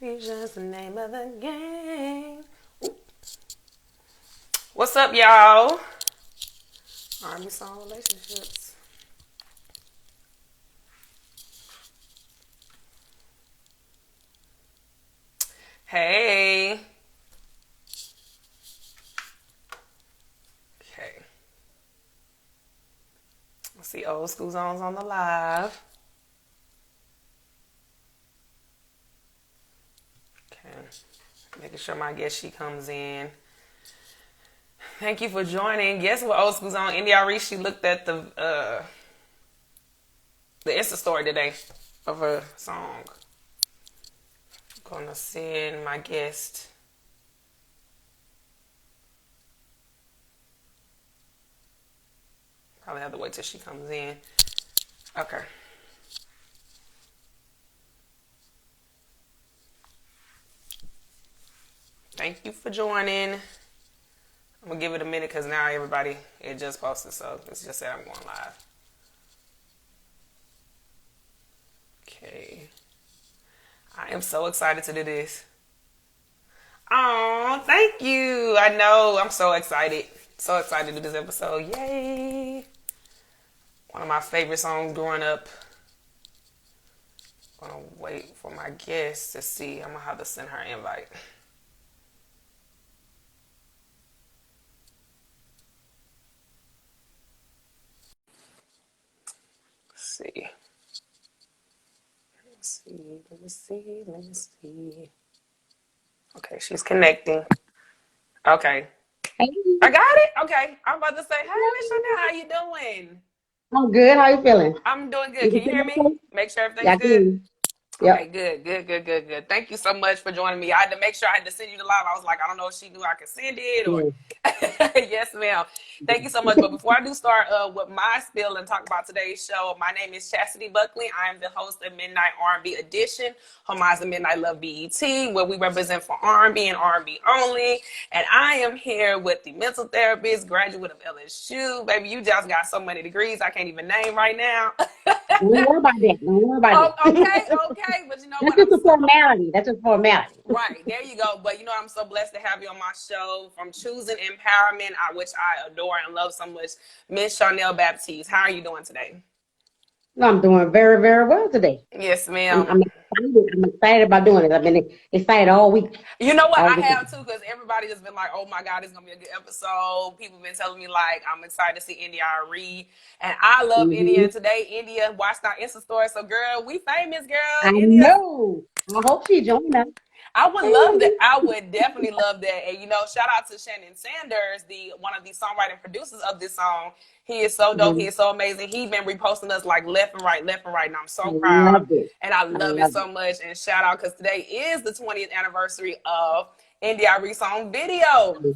It's just the name of the game. Ooh. What's up, y'all? R&B song relationships. Hey. Okay. Let's see old school zones on the live. Okay. Making sure my guest she comes in. Thank you for joining. Guess what old school zone? India.Arie, she looked at the Insta story today of her song. I'm gonna send my guest. Probably have to wait till she comes in. Okay. Thank you for joining. I'm gonna give it a minute because now everybody, it just posted, so it's just said I'm going live. Okay. I am so excited to do this. Oh, thank you. I know. I'm so excited. So excited to do this episode. Yay. One of my favorite songs growing up. I'm gonna wait for my guest to see. I'm gonna have to send her an invite. Let's see. Let me see. Okay, she's connecting. Okay. Hey, I got it? Okay. I'm about to say, hey, Miss Shawnnell, how you doing? I'm good. How you feeling? I'm doing good. You Can can you feel hear me me? okay? Make sure Yeah, everything's I can good? hear you. Okay, Yep. good. Thank you so much for joining me. I had to make sure I had to send you the live. I was like, I don't know if she knew I could send it or. Yeah. Yes, ma'am. Thank you so much. But before I do start with my spill and talk about today's show, my name is Chasity Buckley. I am the host of Midnight R&B Edition, homage to Midnight Love BET, where we represent for R&B and R&B only. And I am here with the mental therapist, graduate of LSU. Baby, you just got so many degrees I can't even name right now. Don't worry about that. Don't worry about Oh, that. okay. But you know That's what? just a formality. That's just formality. Right, there you go. But you know, I'm so blessed to have you on my show from Choosing Empowerment, which I adore and love so much, Miss Shawnnell Baptiste. How are you doing today? No, I'm doing very, very well today. Yes, I'm, ma'am. I'm excited. I'm excited about doing it. I've been excited all week. You know what? All I week. have too, because everybody just been like, oh my God, it's going to be a good episode. People been telling me, like, I'm excited to see India.Arie. And I love India. Hmm. And today, India watched our Insta story. So, girl, we famous, girl. I India. know. I hope she joined us. I would love that. I would definitely love that. And you know, shout out to Shannon Sanders, the one of the songwriting producers of this song. He is so dope. He Mhm. is so amazing. He's been reposting us like left and right, left and right. And I'm I so proud. love it. And I I love it love so much. And shout out because today is the 20th anniversary of India.Arie song video. it.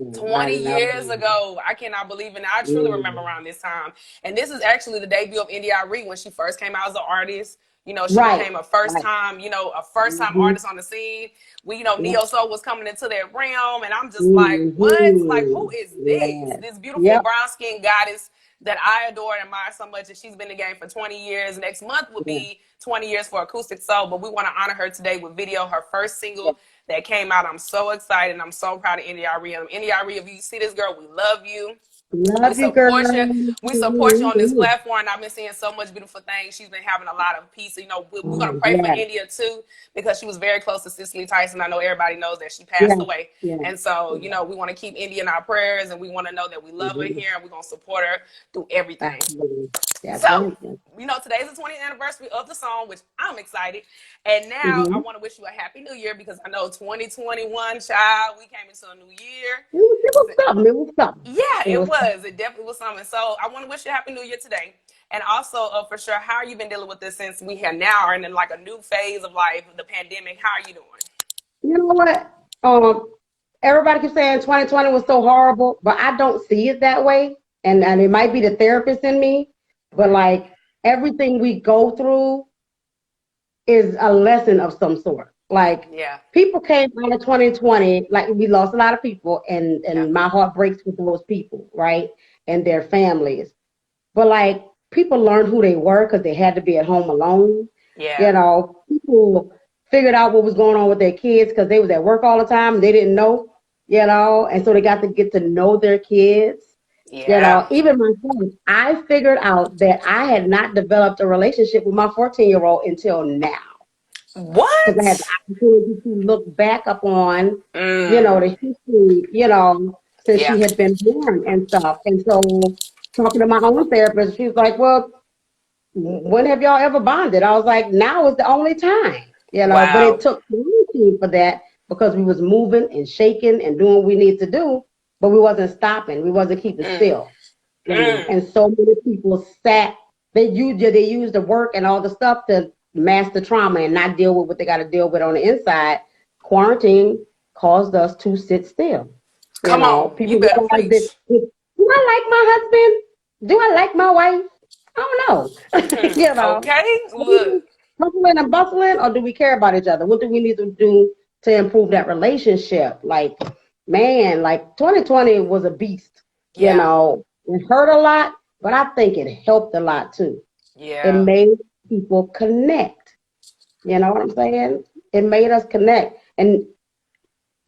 I 20 love years it. ago. I cannot believe it. I truly remember Mm. around this time. And this is actually the debut of India.Arie when she first came out as an artist. You know, she Right. became a first Right. time, a first time Hmm. artist on the scene. Yep. Neo Soul was coming into that realm. And I'm just like, what? Like, Hmm. who is this? Yeah. This beautiful Yep. brown skinned goddess that I adore and admire so much. And she's been in the game for 20 years. Next month will Yeah. be 20 years for Acoustic Soul. But we want to honor her today with video, her first Yeah. single that came out. I'm so excited. I'm so proud of India.Arie. India.Arie, if you see this girl, we love you. We Love you, girl. support you. We support you on this platform. And I've been seeing so much beautiful things. She's been having a lot of peace. You know, we're going to Oh, pray for yeah. India too, because she was very close to Cicely Tyson. I know everybody knows that she passed Yeah. away. Yeah. And so, Yeah. we want to keep India in our prayers and we want to know that we love her Mhm. here and we're going to support her through everything. Absolutely. That's So, right. Yeah. today's the 20th anniversary of the song, which I'm excited. And now I Mm-hmm. want to wish you a happy new year because I know 2021, child, we came into a new year. It was something. It was something. Yeah, It it was. was. It definitely was something. So I want to wish you a happy new year today. And also, for sure, how are you been dealing with this since we have now are in like a new phase of life, the pandemic? How are you doing? You know what? Everybody keeps saying 2020 was so horrible, but I don't see it that way. And it might be the therapist in me, but Right. like everything we go through is a lesson of some sort. Like Yeah. people came out of 2020, like we lost a lot of people, and Yeah. my heart breaks with those people, right, and their families. But like people learned who they were because they had to be at home alone. Yeah. People figured out what was going on with their kids because they was at work all the time and they didn't know, and so they got to get to know their kids. Yeah. Even myself, I figured out that I had not developed a relationship with my 14-year-old until now. What? Because I had the opportunity to look back upon, the history, since Yeah. she had been born and stuff. And so talking to my own therapist, she was like, well, when have y'all ever bonded? I was like, now is the only time, but it Wow. took quarantine for that because we was moving and shaking and doing what we need to do, but we wasn't stopping. We wasn't keeping still, and so many people they used the work and all the stuff to mask the trauma and not deal with what they got to deal with on the inside. Quarantine caused us to sit still. Come on. People You better realize that, preach. do I like my husband? Do I like my wife? I don't know. Okay. Are we Look. just hustling and bustling, or do we care about each other? What do we need to do to improve that relationship? Like, man, like 2020 was a beast. Yeah. It hurt a lot, but I think it helped a lot too. It Yeah. made people connect. You know what I'm saying? It made us connect, and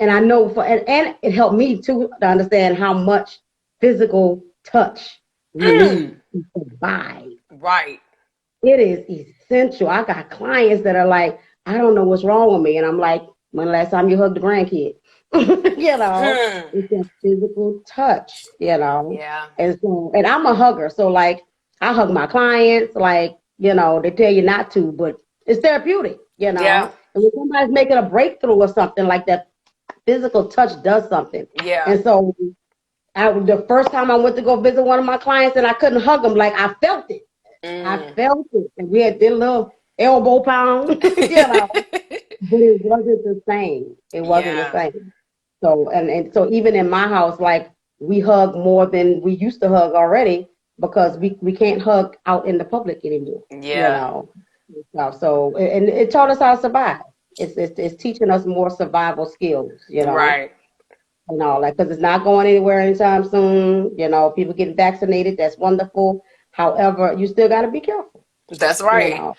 I know and it helped me too to understand how much physical touch we need to survive. Right. It is essential. I got clients that are like, I don't know what's wrong with me. And I'm like, when the last time you hugged a grandkid? It's that physical touch, Yeah. And I'm a hugger. So like I hug my clients, like, they tell you not to, but it's therapeutic, Yeah. And when somebody's making a breakthrough or something like that, physical touch does something. Yeah. And so the first time I went to go visit one of my clients and I couldn't hug him, like I felt it. I felt it. And we had this little elbow pound, but it wasn't the same. It wasn't the Yeah. same. So, and so even in my house, like we hug more than we used to hug already because we can't hug out in the public anymore, Yeah. So, and it taught us how to survive. It's teaching us more survival skills, Right. like, because it's not going anywhere anytime soon. People getting vaccinated. That's wonderful. However, you still got to be careful. That's right.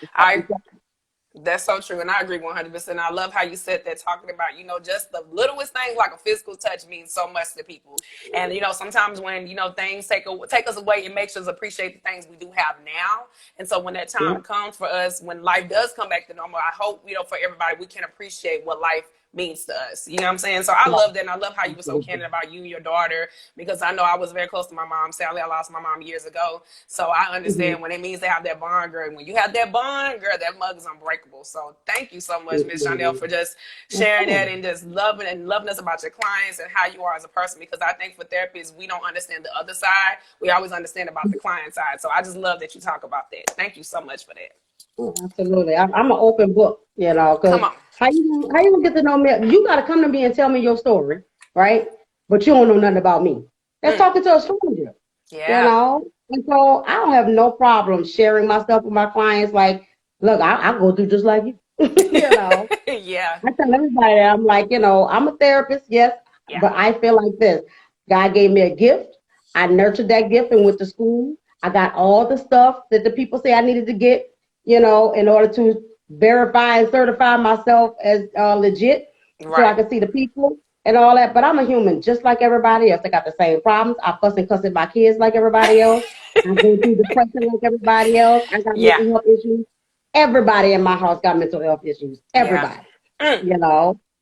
That's so true. And I agree 100%. I love how you said that, talking about, just the littlest things like a physical touch means so much to people. And, sometimes when, things take us away, it makes us appreciate the things we do have now. And so when that time comes for us, when life does come back to normal, I hope, for everybody, we can appreciate what life means to us. You know what I'm saying? So I love that. And I love how you were so candid about you and your daughter, because I know I was very close to my mom. Sadly, I lost my mom years ago. So I understand when it means to have that bond, girl. And when you have that bond, girl, that mug is unbreakable. So thank you so much, Miss Shawnnell, for just sharing that and just loving us about your clients and how you are as a person. Because I think for therapists, we don't understand the other side. We always understand about the client side. So I just love that you talk about that. Thank you so much for that. Oh, absolutely. I'm an open book, because Come on. how you gonna get to know me? You got to come to me and tell me your story, right? But you don't know nothing about me. That's talking to a stranger, Yeah. And so I don't have no problem sharing my stuff with my clients. Like, look, I go through just like you, Yeah. I tell everybody that I'm like, I'm a therapist, yes, but I feel like this. God gave me a gift. I nurtured that gift and went to school. I got all the stuff that the people say I needed to get, in order to verify and certify myself as legit, so I Right. can see the people and all that. But I'm a human, just like everybody else. I got the same problems. I fuss and cuss at my kids like everybody else. I go through depression like everybody else. I got Yeah. mental health issues. Everybody in my house got mental health issues. Yeah. Everybody,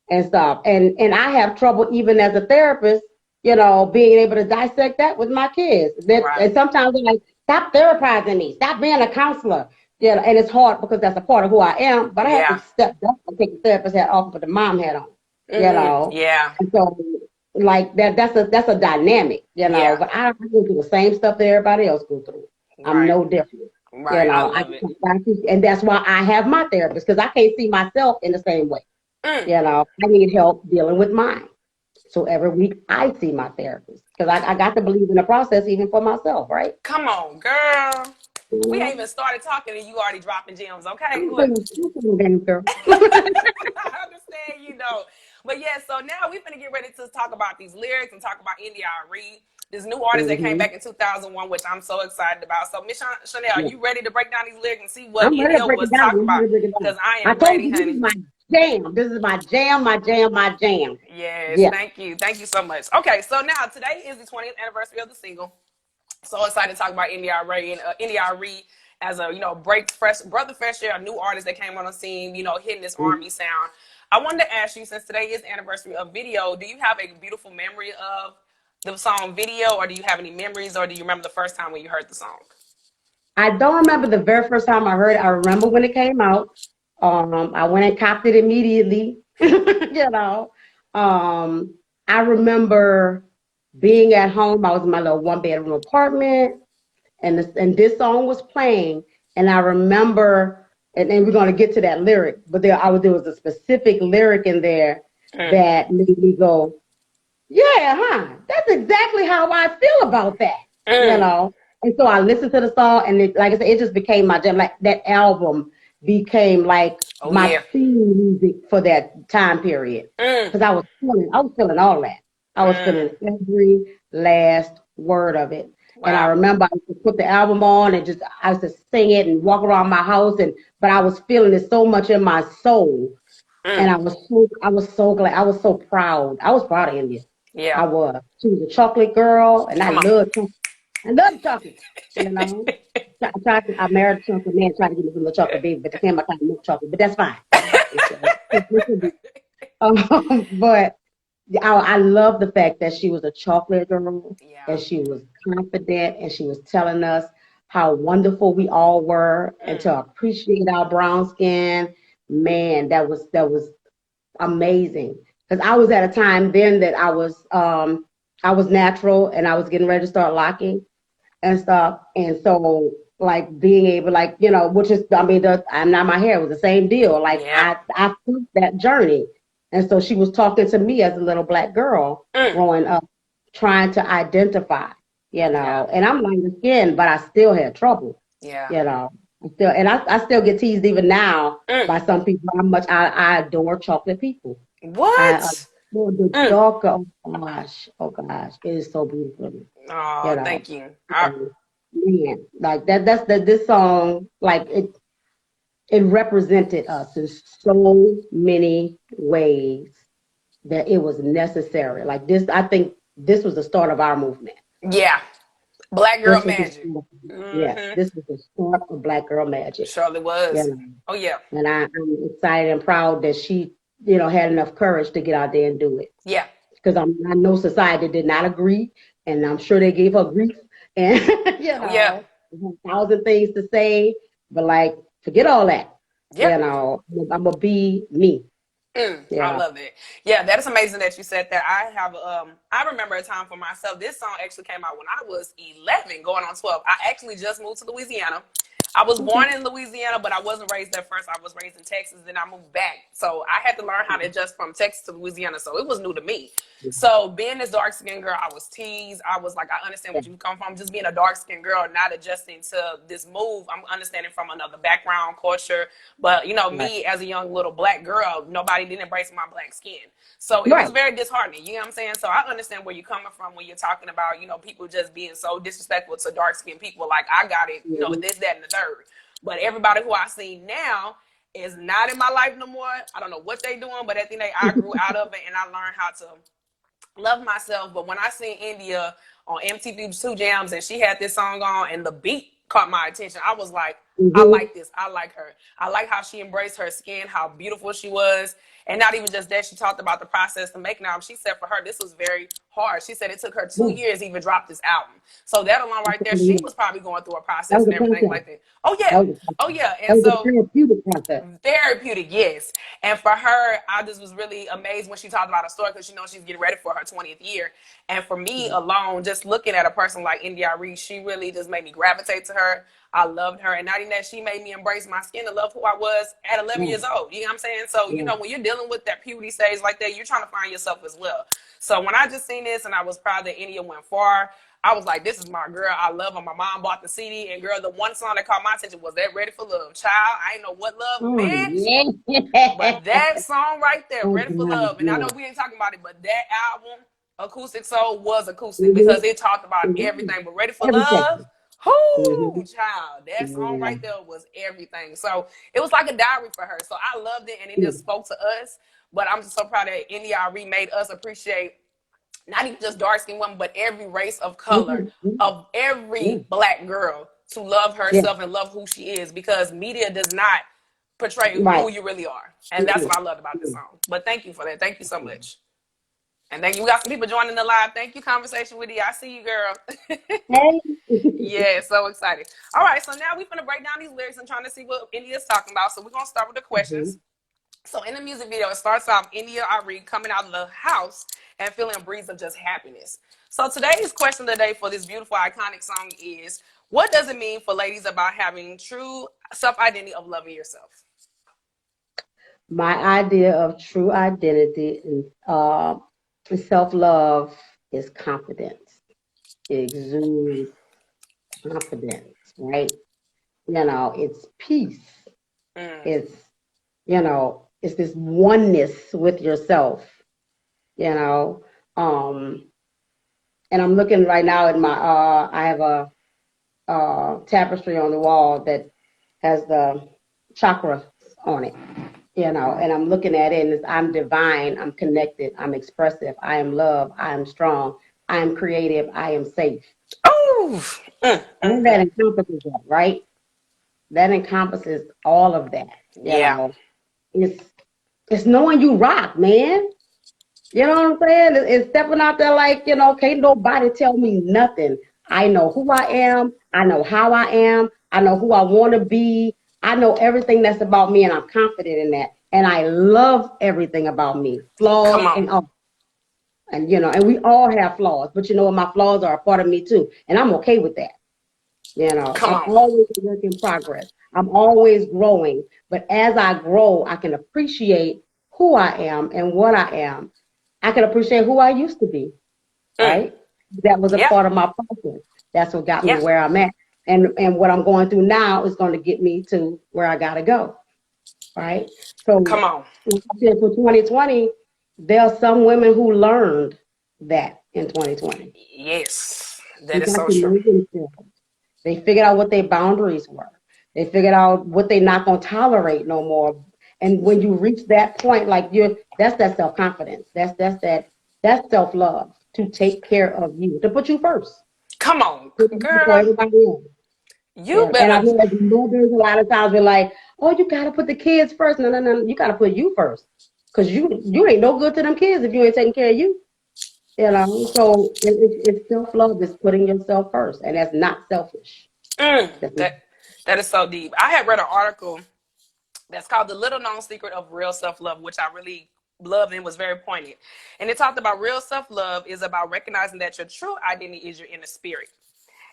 and stuff. And I have trouble even as a therapist, being able to dissect that with my kids. And sometimes they're like, stop therapizing me. Stop being a counselor. And it's hard because that's a part of who I am. But I have to step back and take the therapist hat off, but the mom hat on. Yeah. And so like that's a dynamic, But I go through the same stuff that everybody else go through. I'm no different. Right. I love it. And that's why I have my therapist, because I can't see myself in the same way. I need help dealing with mine. So every week I see my therapist, because I got to believe in the process even for myself, right? Come on, girl. We ain't even started talking and you already dropping gems, okay? Look. Girl. I understand, But yeah, so now we're going to get ready to talk about these lyrics and talk about India.Arie, this new artist that came back in 2001, which I'm so excited about. So, Miss Shawnnell, are you ready to break down these lyrics and see what I'm ready to India break it was down. talking about? Because I I am told ready, you, honey. jam. This is my jam, my jam, my jam. Yes, Yeah. thank you. Thank you so much. Okay, so now today is the 20th anniversary of the single. So excited to talk about India.Arie and India.Arie as a, brother fresh air, a new artist that came on the scene, hitting this R&B sound. I wanted to ask you, since today is the anniversary of Video, do you have a beautiful memory of the song Video, or do you have any memories, or do you remember the first time when you heard the song? I don't remember the very first time I heard it. I remember when it came out. I went and copped it immediately. I remember being at home. I was in my little one-bedroom apartment, and this song was playing. And I remember, and we're going to get to that lyric, but there was a specific lyric in there that made me go, yeah, that's exactly how I feel about that, And so I listened to the song, and like I said, it just became my jam. Like that album became like my theme music for that time period, because I was feeling all that. I was feeling every last word of it. Wow. And I remember I used to put the album on and I used to sing it and walk around my house, but I was feeling it so much in my soul, and I was so glad. I was so proud. I was proud of India. Yeah, I was. She was a chocolate girl, and I loved chocolate. I married a chocolate man, tried to give me a little chocolate baby, but they came out kind of milk chocolate, but that's fine. But I love the fact that she was a chocolate girl, and she was confident, and she was telling us how wonderful we all were, and to appreciate our brown skin. Man, that was amazing. Because I was at a time then that I was natural, and I was getting ready to start locking and stuff. And so, like, being able, like, which is, I'm not my hair. It was the same deal. Like, I took that journey. And so she was talking to me as a little black girl growing up, trying to identify, and I'm light skinned, but I still had trouble, I still get teased even now by some people how much I adore chocolate people. What? I adore the darker. Oh gosh, it is so beautiful. Oh, thank you. Man, like this song, like it represented us in so many ways that it was necessary. Like this, I think this was the start of our movement. Yeah. Black Girl Magic. Yeah, this was the start of Black Girl Magic. Surely was. Oh, yeah. And I'm excited and proud that she, had enough courage to get out there and do it. Yeah. Because I know society did not agree, and I'm sure they gave her grief. And, a thousand things to say, but like, forget all that. Yeah. I'm going to be me. I love it. Yeah, that is amazing that you said that. I remember a time for myself. This song actually came out when I was 11, going on 12. I actually just moved to Louisiana. I was born in Louisiana, but I wasn't raised there first. I was raised in Texas, then I moved back. So I had to learn how to adjust from Texas to Louisiana. So it was new to me. So being this dark-skinned girl, I was teased. I was like, I understand where you come from. Just being a dark-skinned girl, not adjusting to this move. I'm understanding from another background, culture. But, me as a young little black girl, nobody didn't embrace my black skin. So it was very disheartening. You know what I'm saying? So I understand where you're coming from when you're talking about, people just being so disrespectful to dark-skinned people. Like, I got it, this, that, and the third. But everybody who I see now is not in my life no more. I don't know what they're doing, but at the end of the day, I grew out of it, and I learned how to love myself. But when I seen India on MTV 2 Jams, and she had this song on, and the beat caught my attention, I was like, I like this. I like her. I like how she embraced her skin, how beautiful she was. And not even just that, she talked about the process to make an album. She said for her, this was very hard. She said it took her 2 years to even drop this album. So that alone right there, she was probably going through a process and everything like that. Oh, yeah. Oh, yeah. And so therapeutic process. Therapeutic, yes. And for her, I just was really amazed when she talked about her story, because she's getting ready for her 20th year. And for me alone, just looking at a person like India.Arie, she really just made me gravitate to her. I loved her. And not even that, she made me embrace my skin and love who I was at 11 years old. You know what I'm saying? So, when you're dealing with that puberty stage like that, you're trying to find yourself as well. So when I just seen this, and I was proud that India went far, I was like, this is my girl. I love her. My mom bought the CD. And girl, the one song that caught my attention was that Ready for Love. Child, I ain't know what love meant. But that song right there, Ready for Love. And I know we ain't talking about it, but that album, Acoustic Soul, was acoustic, because it talked about everything. But Ready for Love, Whoo, child, that song Yeah. right there was everything. So it was like a diary for her. So I loved it, and it just spoke to us. But I'm just so proud that India.Arie made us appreciate not even just dark skinned women, but every race of color, of Yeah. every black girl to love Yeah. herself and love who she is, because media does not portray Right. who you really are. And that's what I loved about this song. But thank you for that. Thank you so much. And thank you. We got some people joining the live. Thank you, Conversation with you. I see you, girl. Hey. Yeah, so excited. All right, so now we're going to break down these lyrics and trying to see what India's talking about. So we're going to start with the questions. So in the music video, it starts off India.Arie coming out of the house and feeling a breeze of just happiness. So today's question of the day for this beautiful, iconic song is, what does it mean for ladies about having true self-identity of loving yourself? My idea of true identity and self-love is confidence. It exudes confidence, right? It's peace. It's, it's this oneness with yourself, you know. And I'm looking right now at I have a tapestry on the wall that has the chakras on it, and I'm looking at it, and I'm divine, I'm connected, I'm expressive, I am love, I am strong, I am creative, I am safe. Oh, And that encompasses that, right? That encompasses all of that. yeah. It's knowing you rock, man. You know what I'm saying? It's stepping out there like, can't nobody tell me nothing. I know who I am. I know how I am. I know who I want to be. I know everything that's about me, and I'm confident in that. And I love everything about me, Come flaws on. and all. And, and we all have flaws, but you know what? My flaws are a part of me too. And I'm okay with that. Come I'm on. always a work in progress. I'm always growing. But as I grow, I can appreciate who I am and what I am. I can appreciate who I used to be, right? That was a Yeah. part of my process. That's what got me Yeah. where I'm at. And what I'm going through now is going to get me to where I got to go, right? So Come on. for 2020, there are some women who learned that in 2020. Yes, They that is got so to true. know themselves. They figured out what their boundaries were. They figured out what they're not going to tolerate no more. And when you reach that point, like that's that self-confidence. That's self-love, to take care of you, to put you first. Come on, Put you before girl. everybody else. You Yeah. And I better. know as mothers, a lot of times we're like, oh, you got to put the kids first. No, no, no. You got to put you first. Because you ain't no good to them kids if you ain't taking care of you. So it's self-love, is putting yourself first. And that's not selfish. That's not. That is so deep. I had read an article that's called "The Little Known Secret of Real Self Love," which I really loved and was very poignant. And it talked about real self love is about recognizing that your true identity is your inner spirit,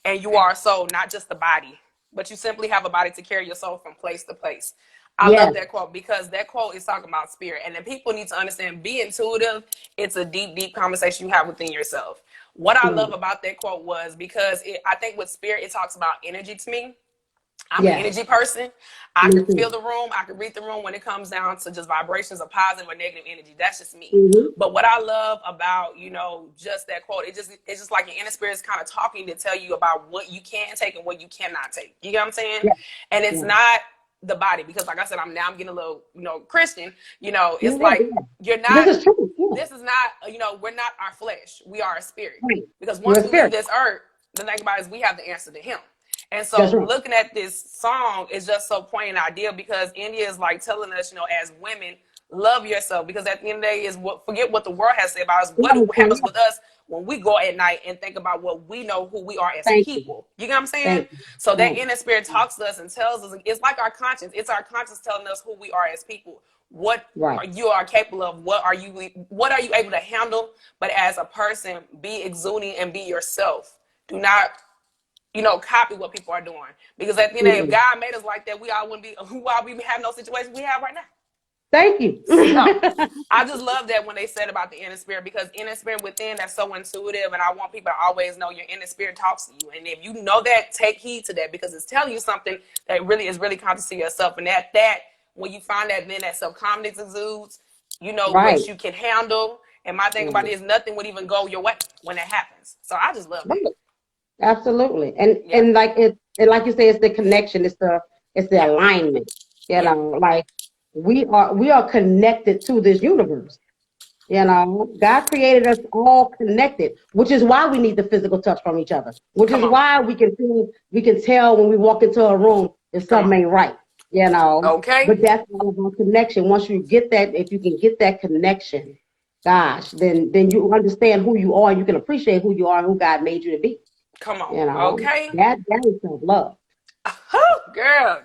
and you are a soul, not just the body, but you simply have a body to carry your soul from place to place. I Yes. love that quote because that quote is talking about spirit, and then people need to understand, be intuitive. It's a deep, deep conversation you have within yourself. What I love Right. about that quote was because I think with spirit, it talks about energy to me. I'm an Yes. energy person. I Me can feel too. the room. I can read the room when it comes down to just vibrations of positive or negative energy. That's just me. Mm-hmm. But what I love about, just that quote, it's just like your inner spirit is kind of talking to tell you about what you can take and what you cannot take. You get what I'm saying? Yeah. And it's Yeah. not the body, because like I said, I'm getting a little, Christian, Yeah. it's like Yeah. you're This not, is true. Yeah. this is not, we're not our flesh. We are a spirit. Right. Because You're once a we leave spirit. this earth, the thing about it is we have the answer to him. And That's so right. looking at this song is just so poignant and ideal, because India is like telling us, as women, love yourself, because at the end of the day is forget what the world has to say about us. Yeah, What yeah. happens with us when we go at night and think about what we know who we are as Thank you. people. You get what I'm saying? Thank you. So that Right. inner spirit talks to us and tells us, it's like our conscience. It's our conscience telling us who we are as people. What Right. you are capable of, what are you able to handle, but as a person, be exuding and be yourself. Do not copy what people are doing. Because at the end of the day, if Mm-mm. God made us like that, we all wouldn't be who all we have no situations we have right now. Thank you. So I just love that when they said about the inner spirit, because inner spirit within, that's so intuitive, and I want people to always know your inner spirit talks to you. And if you know that, take heed to that, because it's telling you something that really is really conscious to yourself. And that when you find that, then that self-confidence exudes, you know Right. what you can handle. And my thing about Right. it is nothing would even go your way when that happens. So I just love Right. that. Absolutely. And like it, and like you say, it's the connection, it's the alignment. You know, like we are connected to this universe. You know, God created us all connected, which is why we need the physical touch from each other. Which is why we can tell when we walk into a room if something ain't right. You know, Okay. but that's all about connection. Once you get that, if you can get that connection, gosh, then you understand who you are and you can appreciate who you are and who God made you to be. Come on. You know, Okay. that is self-love. Oh, girl,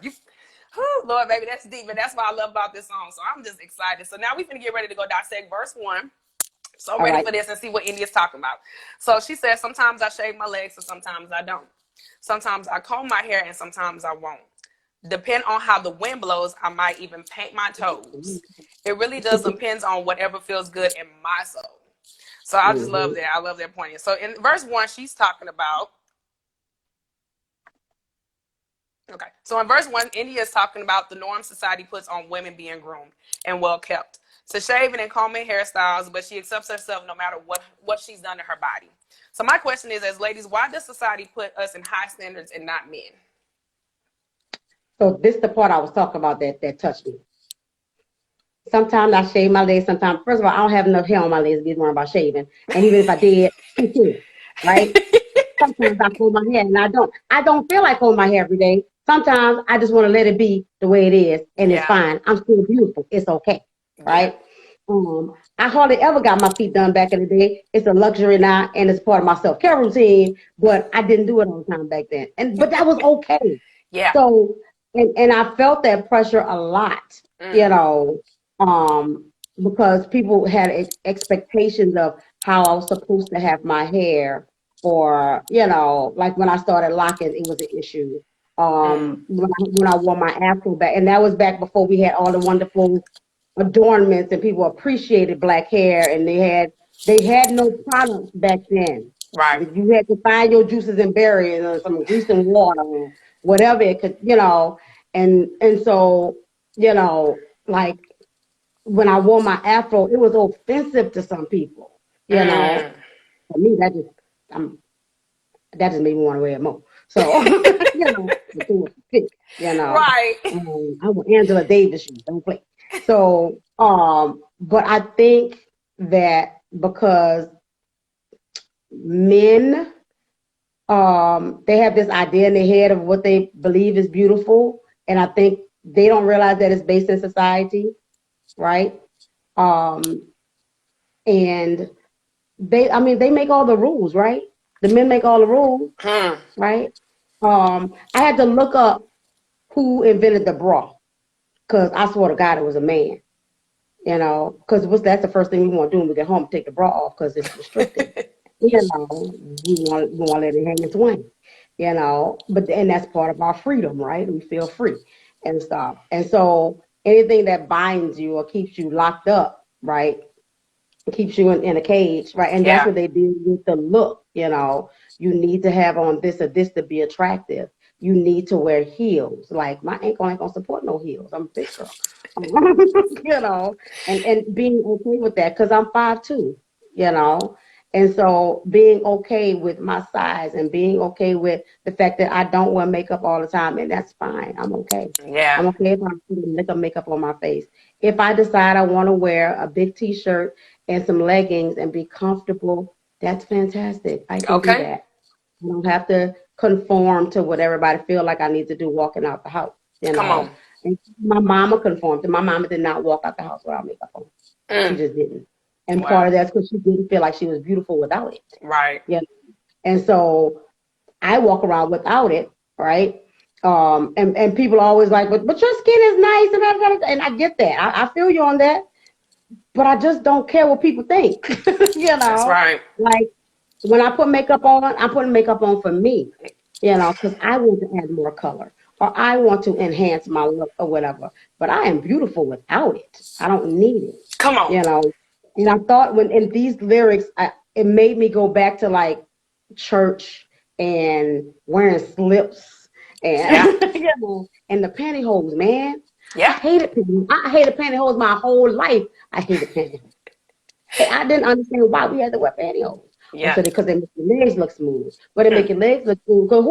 Lord, baby, that's deep, and that's what I love about this song. So I'm just excited. So now we're gonna get ready to go dissect verse 1. So I'm ready for this and see what India's talking about. So she says, sometimes I shave my legs and sometimes I don't. Sometimes I comb my hair and sometimes I won't. Depend on how the wind blows, I might even paint my toes. It really does depends on whatever feels good in my soul. So I just love that. I love that point. So in verse 1, she's talking about, okay. So in verse 1, India is talking about the norm society puts on women being groomed and well kept. So shaving and combing hairstyles, but she accepts herself no matter what she's done to her body. So my question is, as ladies, why does society put us in high standards and not men? So this is the part I was talking about that touched me. Sometimes I shave my legs. Sometimes, first of all, I don't have enough hair on my legs to be worried about shaving. And even if I did, right? Sometimes I comb my hair and I don't. I don't feel like combing my hair every day. Sometimes I just want to let it be the way it is, and it's fine. I'm still beautiful. It's okay, right? I hardly ever got my feet done back in the day. It's a luxury now, and it's part of my self-care routine. But I didn't do it all the time back then, but that was okay. Yeah. So, and I felt that pressure a lot, you know, because people had expectations of how I was supposed to have my hair, or you know, like when I started locking, it was an issue. When I wore my afro back, and that was back before we had all the wonderful adornments and people appreciated black hair, and they had no products back then. Right. You had to find your juices and berries or some grease and water or whatever it could, you know, and so, you know, like when I wore my afro, it was offensive to some people, you know. For me, that just made me want to wear it more. So, you know, you know, right. I want Angela Davis shoes, don't play. So, but I think that because men, they have this idea in their head of what they believe is beautiful, and I think they don't realize that it's based in society, right? And they make all the rules, right? The men make all the rules, right? I had to look up who invented the bra, because I swear to God it was a man. You know, because that's the first thing we want to do when we get home, take the bra off because it's restricted. You know, we want to let it hang and swing. You know, and that's part of our freedom, right? We feel free and stuff. And so anything that binds you or keeps you locked up, right? Keeps you in a cage, right? And that's what they do with the look. You know, you need to have on this or this to be attractive. You need to wear heels. Like my ankle ain't gonna support no heels. I'm a big girl. You know, and being okay with that, because I'm 5'2", you know, and so being okay with my size and being okay with the fact that I don't wear makeup all the time, and that's fine. I'm okay. Yeah. I'm okay if I'm putting makeup on my face. If I decide I want to wear a big T-shirt and some leggings and be comfortable, that's fantastic. I can do that. I don't have to conform to what everybody feel like I need to do walking out the house. You know? Come on. And my mama conformed. My mama did not walk out the house without makeup on. She just didn't. And part of that's because she didn't feel like she was beautiful without it. Right. Yeah. And so I walk around without it, right? And people are always like, but your skin is nice, and I get that. I feel you on that. But I just don't care what people think. You know? That's right. Like when I put makeup on, I'm putting makeup on for me, you know, because I want to add more color or I want to enhance my look or whatever. But I am beautiful without it. I don't need it. Come on. You know, and I thought when in these lyrics, it made me go back to like church and wearing slips and, you know, and the pantyhose, man. Yeah. I hated pantyhose my whole life. I hated pantyhose. I didn't understand why we had to wear pantyhose. Or Yeah. so because they make your legs look smooth. But they Mm. make your legs look smooth. Because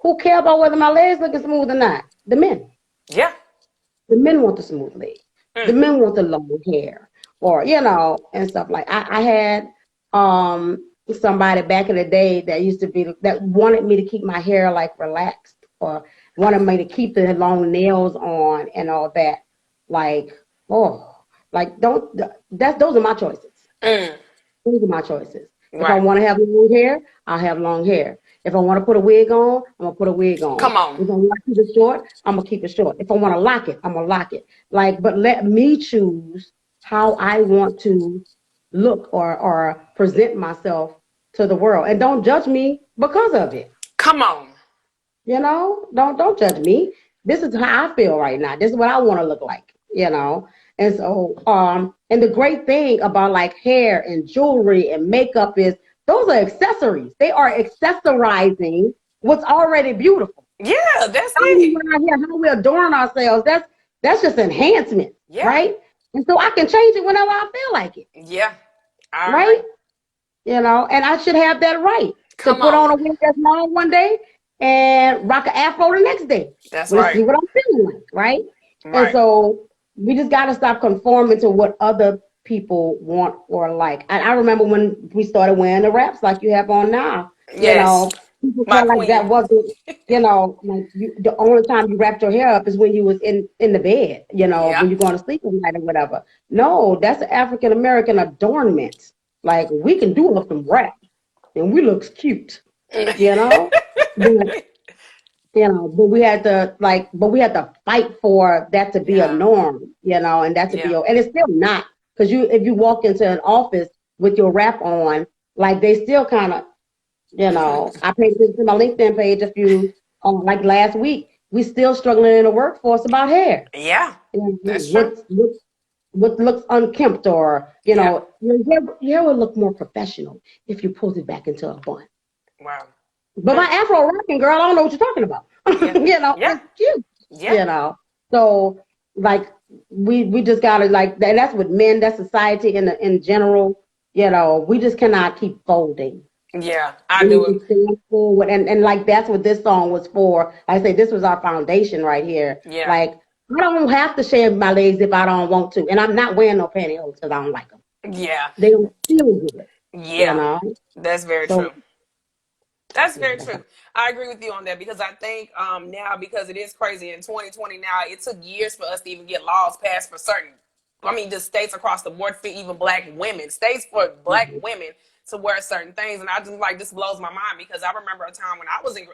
who care about whether my legs looking smooth or not? The men. Yeah. The men want the smooth legs. The Mm. men want the long hair, or and stuff like. I had somebody back in the day that used to be that wanted me to keep my hair like relaxed, or wanted me to keep the long nails on and all that. Like, oh, like don't that's those are my choices. Mm. Those are my choices. If I Right. want to have long hair, I'll have long hair. If I want to put a wig on, I'm gonna put a wig on. Come on. If I want to keep it short, I'm gonna keep it short. If I want to lock it, I'm gonna lock it. Like, but let me choose how I want to look or present myself to the world, and don't judge me because of it. Come on. Don't judge me. This is how I feel right now. This is what I want to look like. And so, and the great thing about like hair and jewelry and makeup is those are accessories. They are accessorizing what's already beautiful. Yeah, that's How we it. wear our hair, how we adorn ourselves, that's just enhancement, Yeah. right? And so I can change it whenever I feel like it, Yeah. I right? agree. And I should have that right to Come put on. on a wig that's long one day and rock an afro the next day. That's Let's see right. what I'm feeling like, right? And Right. so we just got to stop conforming to what other people want or like. And I remember when we started wearing the wraps like you have on now, Yes. people My felt like that queen. wasn't, like the only time you wrapped your hair up is when you was in the bed, Yeah. when you're going to sleep at night or whatever. No, that's an African American adornment. Like we can do up some wrap and we looks cute, you know. But but we had to fight for that to be a Yeah. norm, and that to be, Yeah. and it's still not, because if you walk into an office with your wrap on, like they still kind of, I paid attention to my LinkedIn page like last week. We still struggling in the workforce about hair. Yeah. That's true. What looks unkempt, or Yeah. your hair would look more professional if you pulled it back into a bun. Wow. But my Mm. afro rocking girl, I don't know what you're talking about. Yeah. Yeah. It's cute. Yeah. So like we just gotta like that's with men, that's society in general. We just cannot keep folding. Yeah. I We need do to it. stand forward, and like that's what this song was for. I say this was our foundation right here. Yeah. Like I don't have to shave my legs if I don't want to, and I'm not wearing no pantyhose because I don't like them. Yeah. They don't feel good, you Yeah. know. That's very So true. That's yeah, very true. I agree with you on that, because I think now, because it is crazy in 2020 now, it took years for us to even get laws passed for certain, just states across the board for even black women, states for black mhm. women to wear certain things. And I just like, this blows my mind, because I remember a time when I was in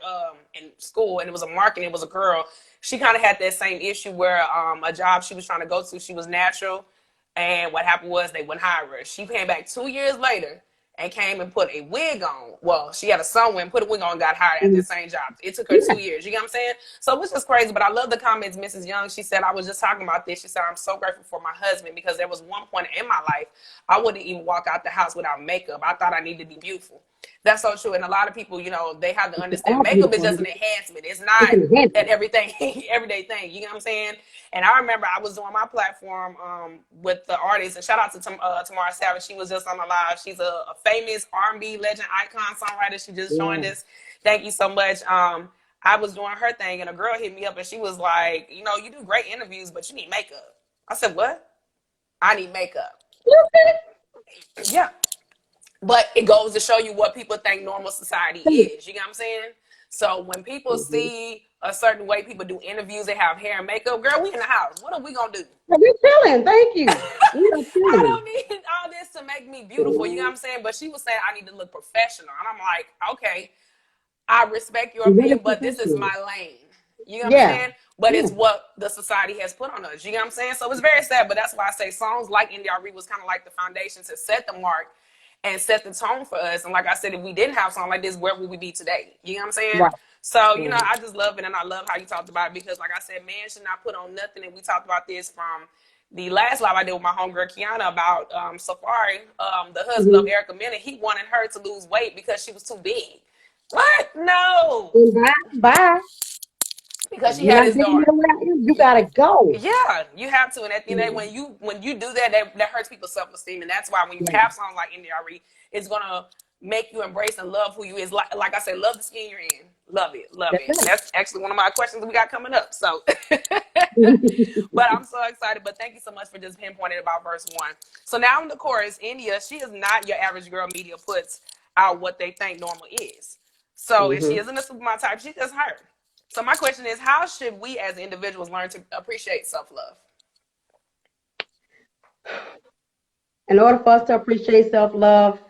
school, and it was a marketing, it was a girl. She kind of had that same issue where a job she was trying to go to, she was natural. And what happened was they wouldn't hire her. She came back 2 years later and came and put a wig on. Well, she had a son and put a wig on and got hired at the same job. It took her Yeah. 2 years. You get what I'm saying? So it was just crazy. But I love the comments, Mrs. Young. She said, I was just talking about this. She said, I'm so grateful for my husband, because there was one point in my life I wouldn't even walk out the house without makeup. I thought I needed to be beautiful. That's so true. And a lot of people, they have to It's understand all makeup is beautiful. just an enhancement. It's It's not an an enhancement. everything, everyday thing. You know what I'm saying? And I remember I was doing my platform with the artist, and shout out to Tamara Savage. She was just on the live. She's a famous R&B legend, icon, songwriter. She just joined Yeah. us. Thank you so much. I was doing her thing, and a girl hit me up, and she was like, you do great interviews, but you need makeup. I said, what? I need makeup. Yeah. But it goes to show you what people think normal society is. You get what I'm saying? So when people Mm-hmm. see a certain way people do interviews, they have hair and makeup. Girl, we in the house. What are we gonna do? We're chilling. Thank you. We are I chilling. don't need all this to make me beautiful. You know what I'm saying? But she was saying I need to look professional, and I'm like, okay, I respect your What is opinion, but this is professional? my lane. You know what I'm Yeah. saying? But Yeah. it's what the society has put on us. You know what I'm saying? So it's very sad, but that's why I say songs like India.Arie was kind of like the foundation to set the mark and set the tone for us. And like I said, if we didn't have a song like this, where would we be today? You know what I'm saying? Right. So, Right. I just love it, and I love how you talked about it, because like I said, man should not put on nothing. And we talked about this from the last live I did with my homegirl Kiana about Safari, the husband of Mm-hmm. Erica Mena. He wanted her to lose weight because she was too big. What? No. And bye. Because she You're had not his getting me daughter. around you. You gotta go. Yeah, you have to. And at the end of the Yeah. day, when you do that, that hurts people's self esteem. And that's why when you Yeah. have songs like India.Arie, it's gonna make you embrace and love who you is. Like I said, love the skin you're in. Love it. Love That's it. And that's actually one of my questions we got coming up. So, but I'm so excited. But thank you so much for just pinpointing about verse 1. So now in the chorus, India, she is not your average girl media puts out what they think normal is. So, and she isn't a supermodel type. She's just her. So my question is, how should we as individuals learn to appreciate self-love? In order for us to appreciate self-love,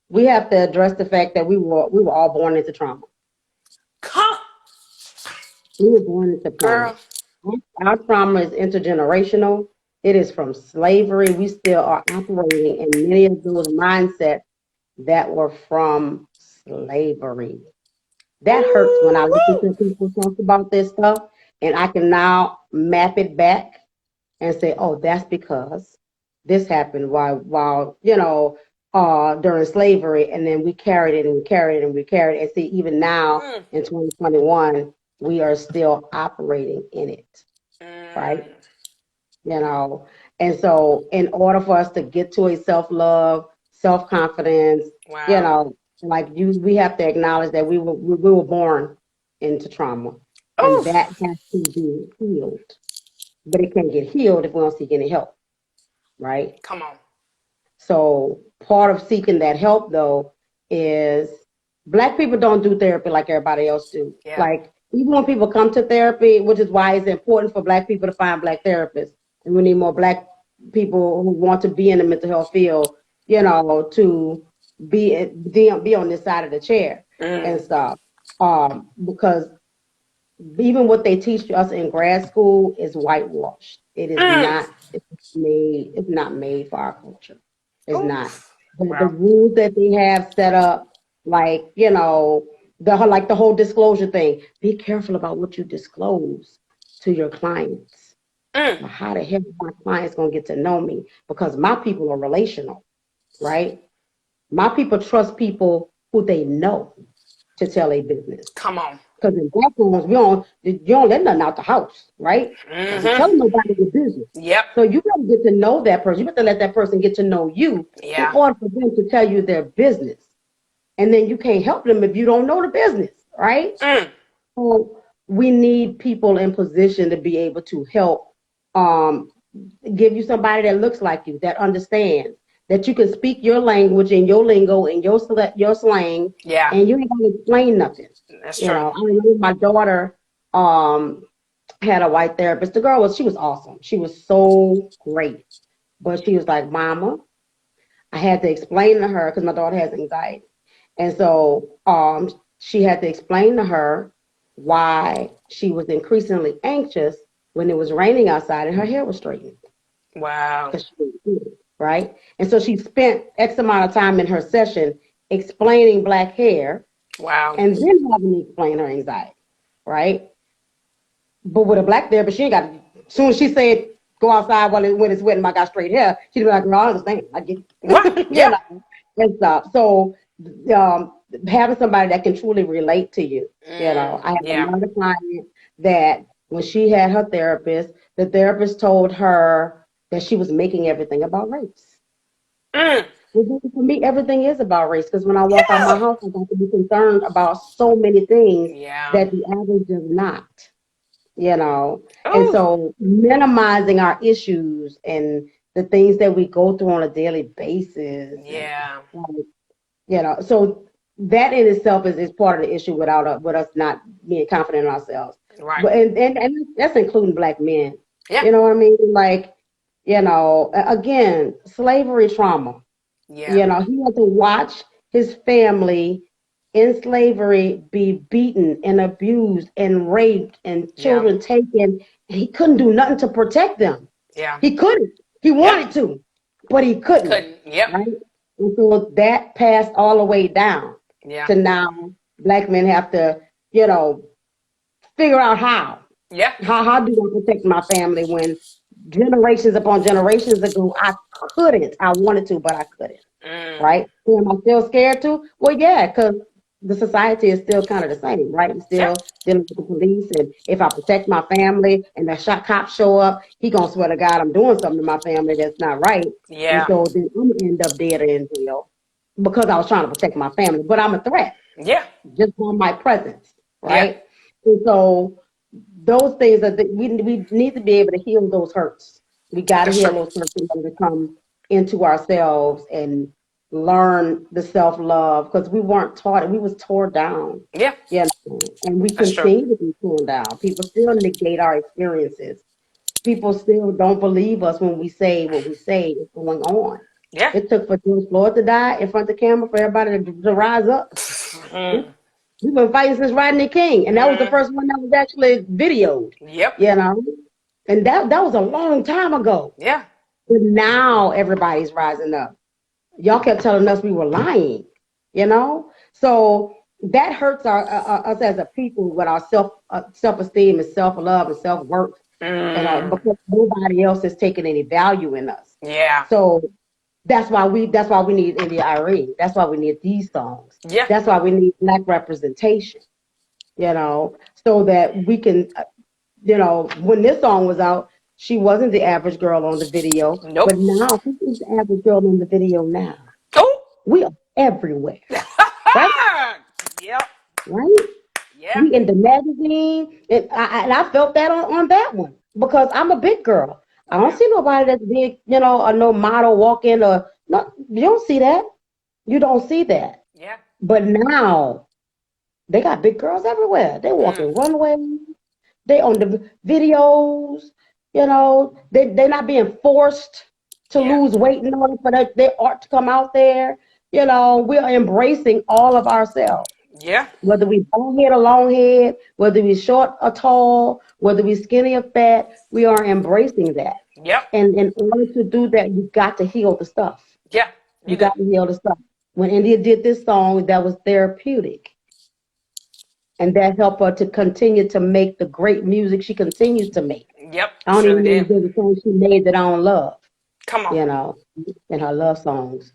we have to address the fact that we were all born into trauma. We were born into trauma. Our trauma is intergenerational. It is from slavery. We still are operating in many of those mindsets that were from slavery. That hurts when I listen to people talk about this stuff, and I can now map it back and say, oh, that's because this happened while during slavery, and then we carried it and we carried it and we carried it. And see, even now in 2021, we are still operating in it, right? And so in order for us to get to a self-love, self-confidence, we have to acknowledge that we were born into trauma, and that has to be healed. But it can't get healed if we don't seek any help, right? Come on. So part of seeking that help, though, is Black people don't do therapy like everybody else do. Yeah. Like, even when people come to therapy, which is why it's important for Black people to find Black therapists, and we need more Black people who want to be in the mental health field, to be on this side of the chair and stuff, because even what they teach us in grad school is whitewashed. It is not. It's not made for our culture. It's not. The rules that they have set up, like the whole disclosure thing. Be careful about what you disclose to your clients. Well, how the hell are my clients gonna get to know me? Because my people are relational, right? My people trust people who they know to tell a business. Come on. Because in Black rooms, you don't let nothing out the house, right? You tell nobody your business. Yep. So you got to get to know that person. You have to let that person get to know you in order for them to tell you their business. And then you can't help them if you don't know the business, right? So we need people in position to be able to help give you somebody that looks like you, that understands, that you can speak your language and your lingo and your slang, and you ain't gonna explain nothing. That's true. I remember my daughter had a white therapist. The girl she was awesome. She was so great, but she was like, "Mama," I had to explain to her because my daughter has anxiety, and so she had to explain to her why she was increasingly anxious when it was raining outside and her hair was straightened. Wow. Right? And so she spent X amount of time in her session explaining Black hair. Wow. And then having to explain her anxiety, right? But with a Black therapist, she ain't got to, as soon as she said, go outside when it's wet and I got straight hair, she'd be like, no, I understand. I get it. And stuff. So having somebody that can truly relate to you, I have another client that when she had her therapist, the therapist told her that she was making everything about race. Well, for me, everything is about race, because when I walk out my house, I got to be concerned about so many things that the average does not, And so minimizing our issues and the things that we go through on a daily basis. So that in itself is part of the issue with us not being confident in ourselves. Right. But, and that's including Black men. Yeah. You know what I mean? Like, again, slavery trauma. Yeah. He had to watch his family in slavery be beaten and abused and raped and children taken. And he couldn't do nothing to protect them. Yeah. He couldn't. He wanted to, but he couldn't. Yep. Right? And so that passed all the way down to now Black men have to, figure out how. Yeah. How do I protect my family when generations upon generations ago, I couldn't. I wanted to, but I couldn't. Right? So am I still scared to? Well, yeah, because the society is still kind of the same, right? It's still dealing with the police, and if I protect my family and the cops show up, he gonna swear to God I'm doing something to my family that's not right. Yeah. And so then I'm gonna end up dead or in jail. because I was trying to protect my family, but I'm a threat. Yeah. Just on my presence, right? Yeah. And so those things that we need to be able to heal those hurts. We got to That's heal true. those hurts in order to come into ourselves and learn the self-love, because we weren't taught it. We was torn down. Yeah. You know, and we That's true. continue to be torn down. People still negate our experiences. People still don't believe us when we say what we say is going on. Yeah. It took for George Floyd to die in front of the camera for everybody to rise up. We've been fighting since Rodney King, and that was the first one that was actually videoed. Yep. You know, and that was a long time ago. Yeah. But now everybody's rising up. Y'all kept telling us we were lying. You know, so that hurts us as a people with our self-esteem and self-love and self-worth, and because nobody else is taking any value in us. Yeah. So that's why we need India.Arie. That's why we need these songs. Yeah. That's why we need Black representation, you know, so that we can, you know, when this song was out, she wasn't the average girl on the video. Nope. But now, who is the average girl on the video now? Oh. We are everywhere. Right? Yep. Right? Yeah. We in the magazine. And I felt that on that one, because I'm a big girl. I don't see nobody that's big, you know, or no model walking, or no, you don't see that. You don't see that. Yeah. But now they got big girls everywhere. They walking runways. They on the videos. You know, they're not being forced to lose weight in order for their art to come out there. You know, we are embracing all of ourselves. Yeah. Whether we bald head or long head, whether we short or tall, whether we skinny or fat, we are embracing that. Yep. And in order to do that, you got to heal the stuff. Yeah. You got to heal the stuff. When India did this song, that was therapeutic. And that helped her to continue to make the great music she continues to make. Yep. I don't even know if there's a song she made that I don't love. Come on. You know, in her love songs.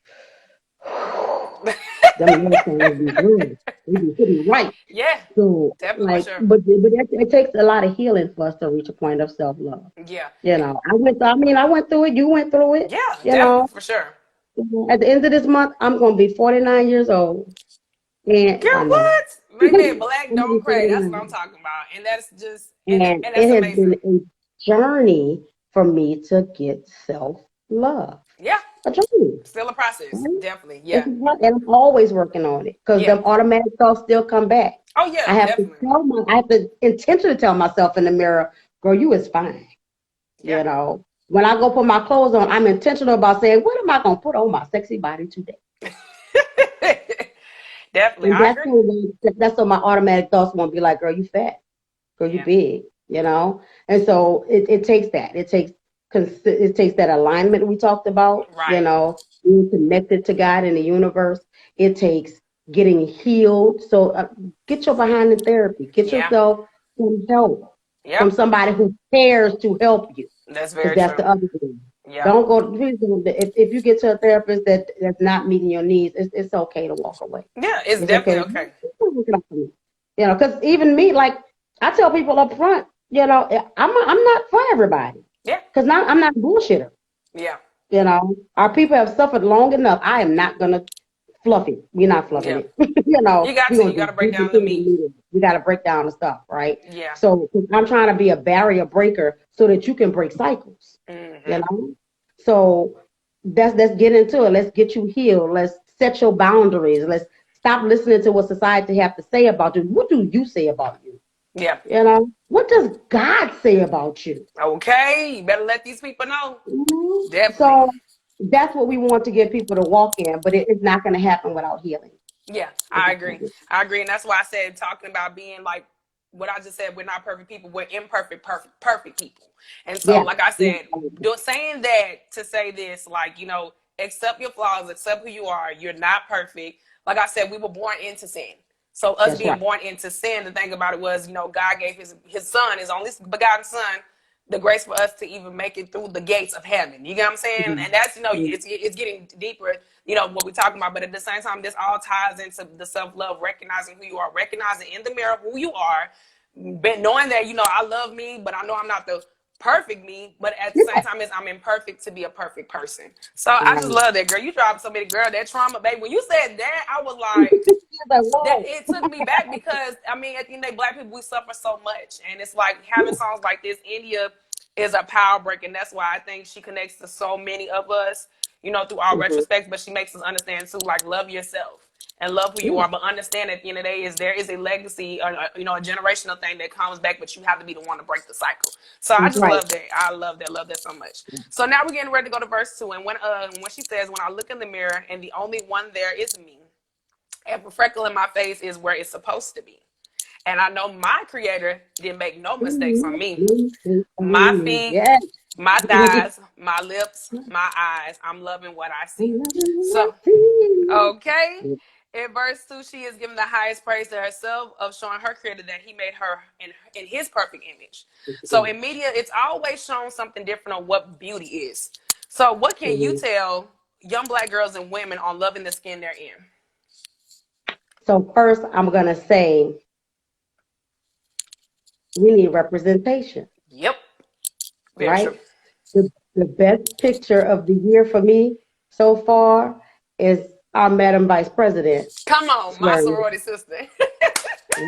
Them love songs be good. They be hitting right. Yeah. So, definitely, like, for sure. but it takes a lot of healing for us to reach a point of self-love. Yeah. You know, I went through it. You went through it. Yeah. You definitely, know, for sure. At the end of this month, I'm going to be 49 years old. And girl, what? Baby, black don't crack. That's what I'm talking about. And that's just, and that's it has amazing. been a journey for me to get self-love. Yeah. A journey. Still a process. Right? Definitely. Yeah. And I'm always working on it, because them automatic thoughts still come back. Oh, yeah. I have definitely. I have to intentionally tell myself in the mirror, girl, you is fine. You know, when I go put my clothes on, I'm intentional about saying, what am I going to put on my sexy body today? Definitely. And I agree. That's so my automatic thoughts won't be like, girl, you fat. Girl, you big. You know? And so it takes that. It takes that alignment we talked about, you know, being connected to God and the universe. It takes getting healed. So get your behind in therapy. Get yourself some help from somebody who cares to help you. That's very true. That's the other thing. Yeah. Don't go. If you get to a therapist that's not meeting your needs, it's okay to walk away. Yeah, it's definitely okay. You know, because even me, like, I tell people up front, you know, I'm not for everybody. Yeah. Because now I'm not a bullshitter. Yeah. You know, our people have suffered long enough. I am not gonna fluff it. We're not fluffing it. You know, you got to break down the meat. We got to break down the stuff, right? Yeah. So I'm trying to be a barrier breaker so that you can break cycles. You know, so let's get into it. Let's get you healed. Let's set your boundaries. Let's stop listening to what society have to say about you. What do you say about you? Yeah. You know, what does God say about you? Okay, you better let these people know. Mm-hmm. Definitely. So that's what we want to get people to walk in, but it's not going to happen without healing. Yeah, I agree. I agree. And that's why I said, talking about being like what I just said, we're not perfect people. We're imperfect, perfect people. And so, like I said, saying that to say this, like, you know, accept your flaws, accept who you are. You're not perfect. Like I said, we were born into sin. So us being born into sin, the thing about it was, you know, God gave his son, his only begotten son, the grace for us to even make it through the gates of heaven. You get what I'm saying? Mm-hmm. And that's, you know, it's getting deeper, you know, what we're talking about. But at the same time, this all ties into the self-love, recognizing who you are, recognizing in the mirror who you are, knowing that, you know, I love me, but I know I'm not the perfect me, but at the same time, I'm imperfect to be a perfect person. So I just love that, girl. You dropped so many, girl. That trauma, baby. When you said that, I was like, that it took me back because I mean, at the end of the day, Black people, we suffer so much, and it's like having songs like this. India is a power break, and that's why I think she connects to so many of us, you know, through our retrospects. But she makes us understand too, like, love yourself and love who you are, but understand at the end of the day is there is a legacy, or, you know, a generational thing that comes back, but you have to be the one to break the cycle. So I just love that. I love that so much. So now we're getting ready to go to verse 2, and when she says, "When I look in the mirror, and the only one there is me, every freckle in my face is where it's supposed to be. And I know my creator didn't make no mistakes on me. My feet, my thighs, my lips, my eyes. I'm loving what I see." So, okay. In verse 2, she is giving the highest praise to herself of showing her creator that he made her in his perfect image. So in media, it's always shown something different on what beauty is. So what can you tell young Black girls and women on loving the skin they're in? So first, I'm going to say we need representation. Yep. Very right? true. The best picture of the year for me so far is our Madam Vice President. Come on, my sorority sister.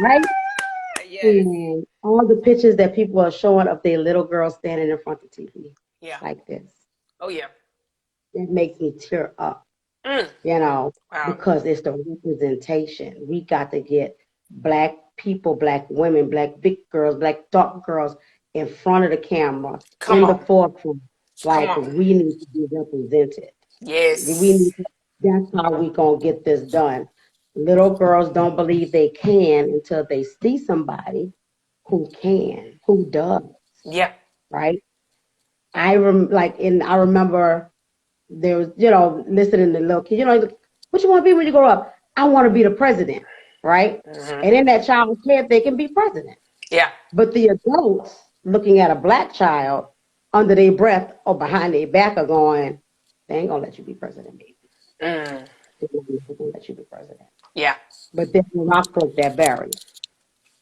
Right? Yes. And all the pictures that people are showing of their little girl standing in front of TV. Yeah. Like this. Oh, yeah. It makes me tear up. You know, because it's the representation. We got to get Black people, Black women, Black big girls, Black dark girls in front of the camera, the forefront. Like, we need to be represented. Yes. That's how we going to get this done. Little girls don't believe they can until they see somebody who can, who does. Yeah. Right? I remember there was, you know, listening to little kids, you know, what you want to be when you grow up? I want to be the president, right? And in that child's head, they can be president. Yeah. But the adults looking at a Black child under their breath or behind their back are going, they ain't going to let you be president, baby. They're going to let you be president. Yeah. But then when I broke that barrier,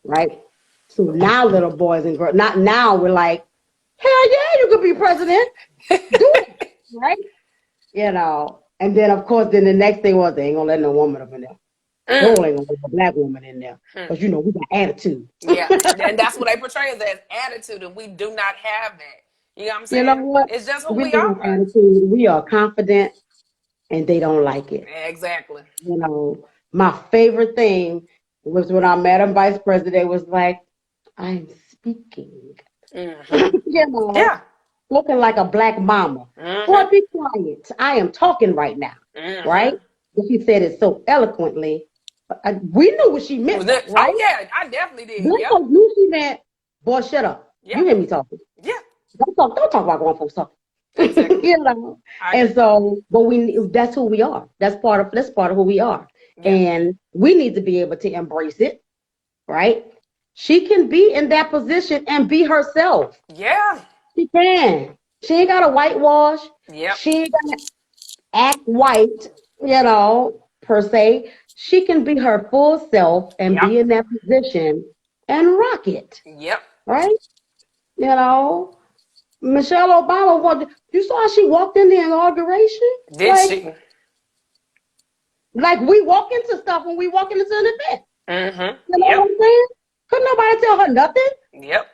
right? So now little boys and girls, not now, we're like, hell yeah, you could be president. Do it, right? You know, and then of course, then the next thing was they ain't gonna let no woman up in there. Girl ain't gonna let a Black woman in there because you know we got attitude. Yeah, and that's what they portray as attitude, and we do not have that. You know what I'm saying? You know what? It's just who we are. Attitude. We are confident, and they don't like it. Exactly. You know, my favorite thing was when our Madam Vice President was like, "I'm speaking." You know. Yeah. Looking like a Black mama. Boy, be quiet. I am talking right now. Right? But she said it so eloquently. We knew what she meant. Right? Oh, yeah. I definitely did. Black folks knew she meant, boy, shut up. Yep. You hear me talking. Yeah. Don't talk about grown folks talking. Exactly. You know? And so, but that's who we are. That's part of who we are. Yeah. And we need to be able to embrace it. Right? She can be in that position and be herself. Yeah. She can. She ain't got to whitewash. Yep. She ain't got to act white, you know, per se. She can be her full self and be in that position and rock it. Yep. Right? You know, Michelle Obama, you saw how she walked in the inauguration? Did she? Like we walk into stuff when we walk into an event. You know what I'm saying? Couldn't nobody tell her nothing? Yep.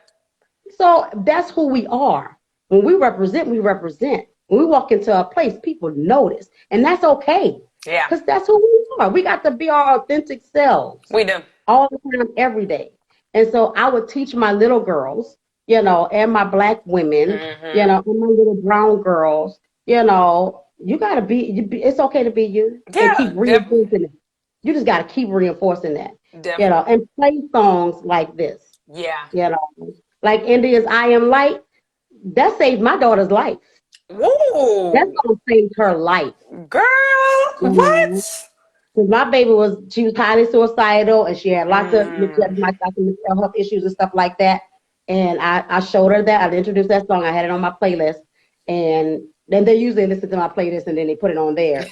So that's who we are. When we represent, we represent. When we walk into a place, people notice. And that's okay. Yeah. Because that's who we are. We got to be our authentic selves. We do. All the time, every day. And so I would teach my little girls, you know, and my Black women, you know, and my little brown girls, you know, you got to it's okay to be you. Yeah, and keep reinforcing it. You just got to keep reinforcing that. Definitely. You know, and play songs like this. Yeah. You know, like India's I Am Light, that saved my daughter's life. Whoa. That's gonna save her life. Girl, what? Because my baby she was highly suicidal and she had lots of mental health issues and stuff like that. And I showed her that. I introduced that song. I had it on my playlist. And then they usually listen to my playlist and then they put it on there.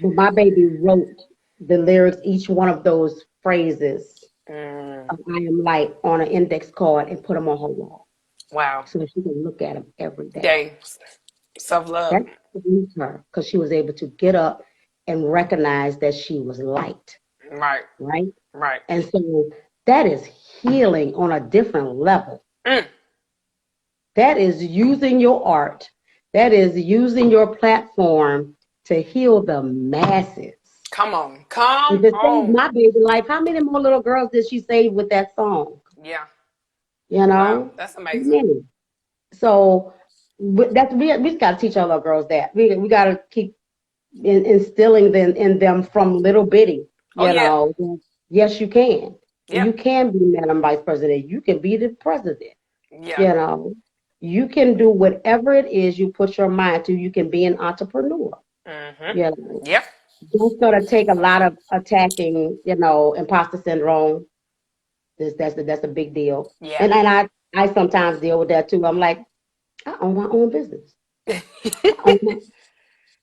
But my baby wrote the lyrics, each one of those phrases. I Am Light on an index card and put them on her wall. Wow. so that she can look at them every day. Day. Self-love. That changed her because she was able to get up and recognize that she was light, Right. right? Right. And so that is healing on a different level. Mm. That is using your art. That is using your platform to heal the masses. Come on. Come If it saved on. my baby life, how many more little girls did she save with that song? Yeah. You Wow. know? That's amazing. Many. So that's we just got to teach our little girls that. We got to keep instilling in them from little bitty. Oh, You yeah. know, yes, you can. Yeah. You can be Madam Vice President. You can be the president. Yeah. You know, you can do whatever it is you put your mind to. You can be an entrepreneur. Mm-hmm. You know, Yep. it's going to take a lot of attacking, you know, imposter syndrome. That's a big deal. Yeah. And I sometimes deal with that too. I'm like, I own my own business.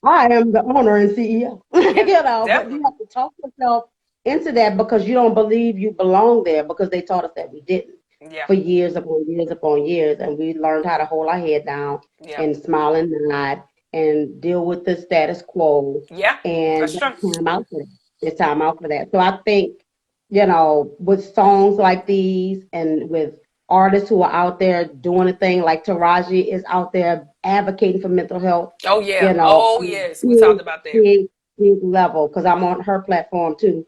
I am the owner and CEO. Yeah, You know, but definitely. you have to talk yourself into that because you don't believe you belong there because they taught us that we didn't Yeah. for years upon years upon years. And we learned how to hold our head down Yeah. and smile and nod and deal with the status quo. Yeah. And That's true. there's time out for that. There's time out for that. So I think, you know, with songs like these and with artists who are out there doing a thing like Taraji is out there advocating for mental health, Oh, yeah. you know, Oh, yes. We talked about that. big level because I'm on her platform too.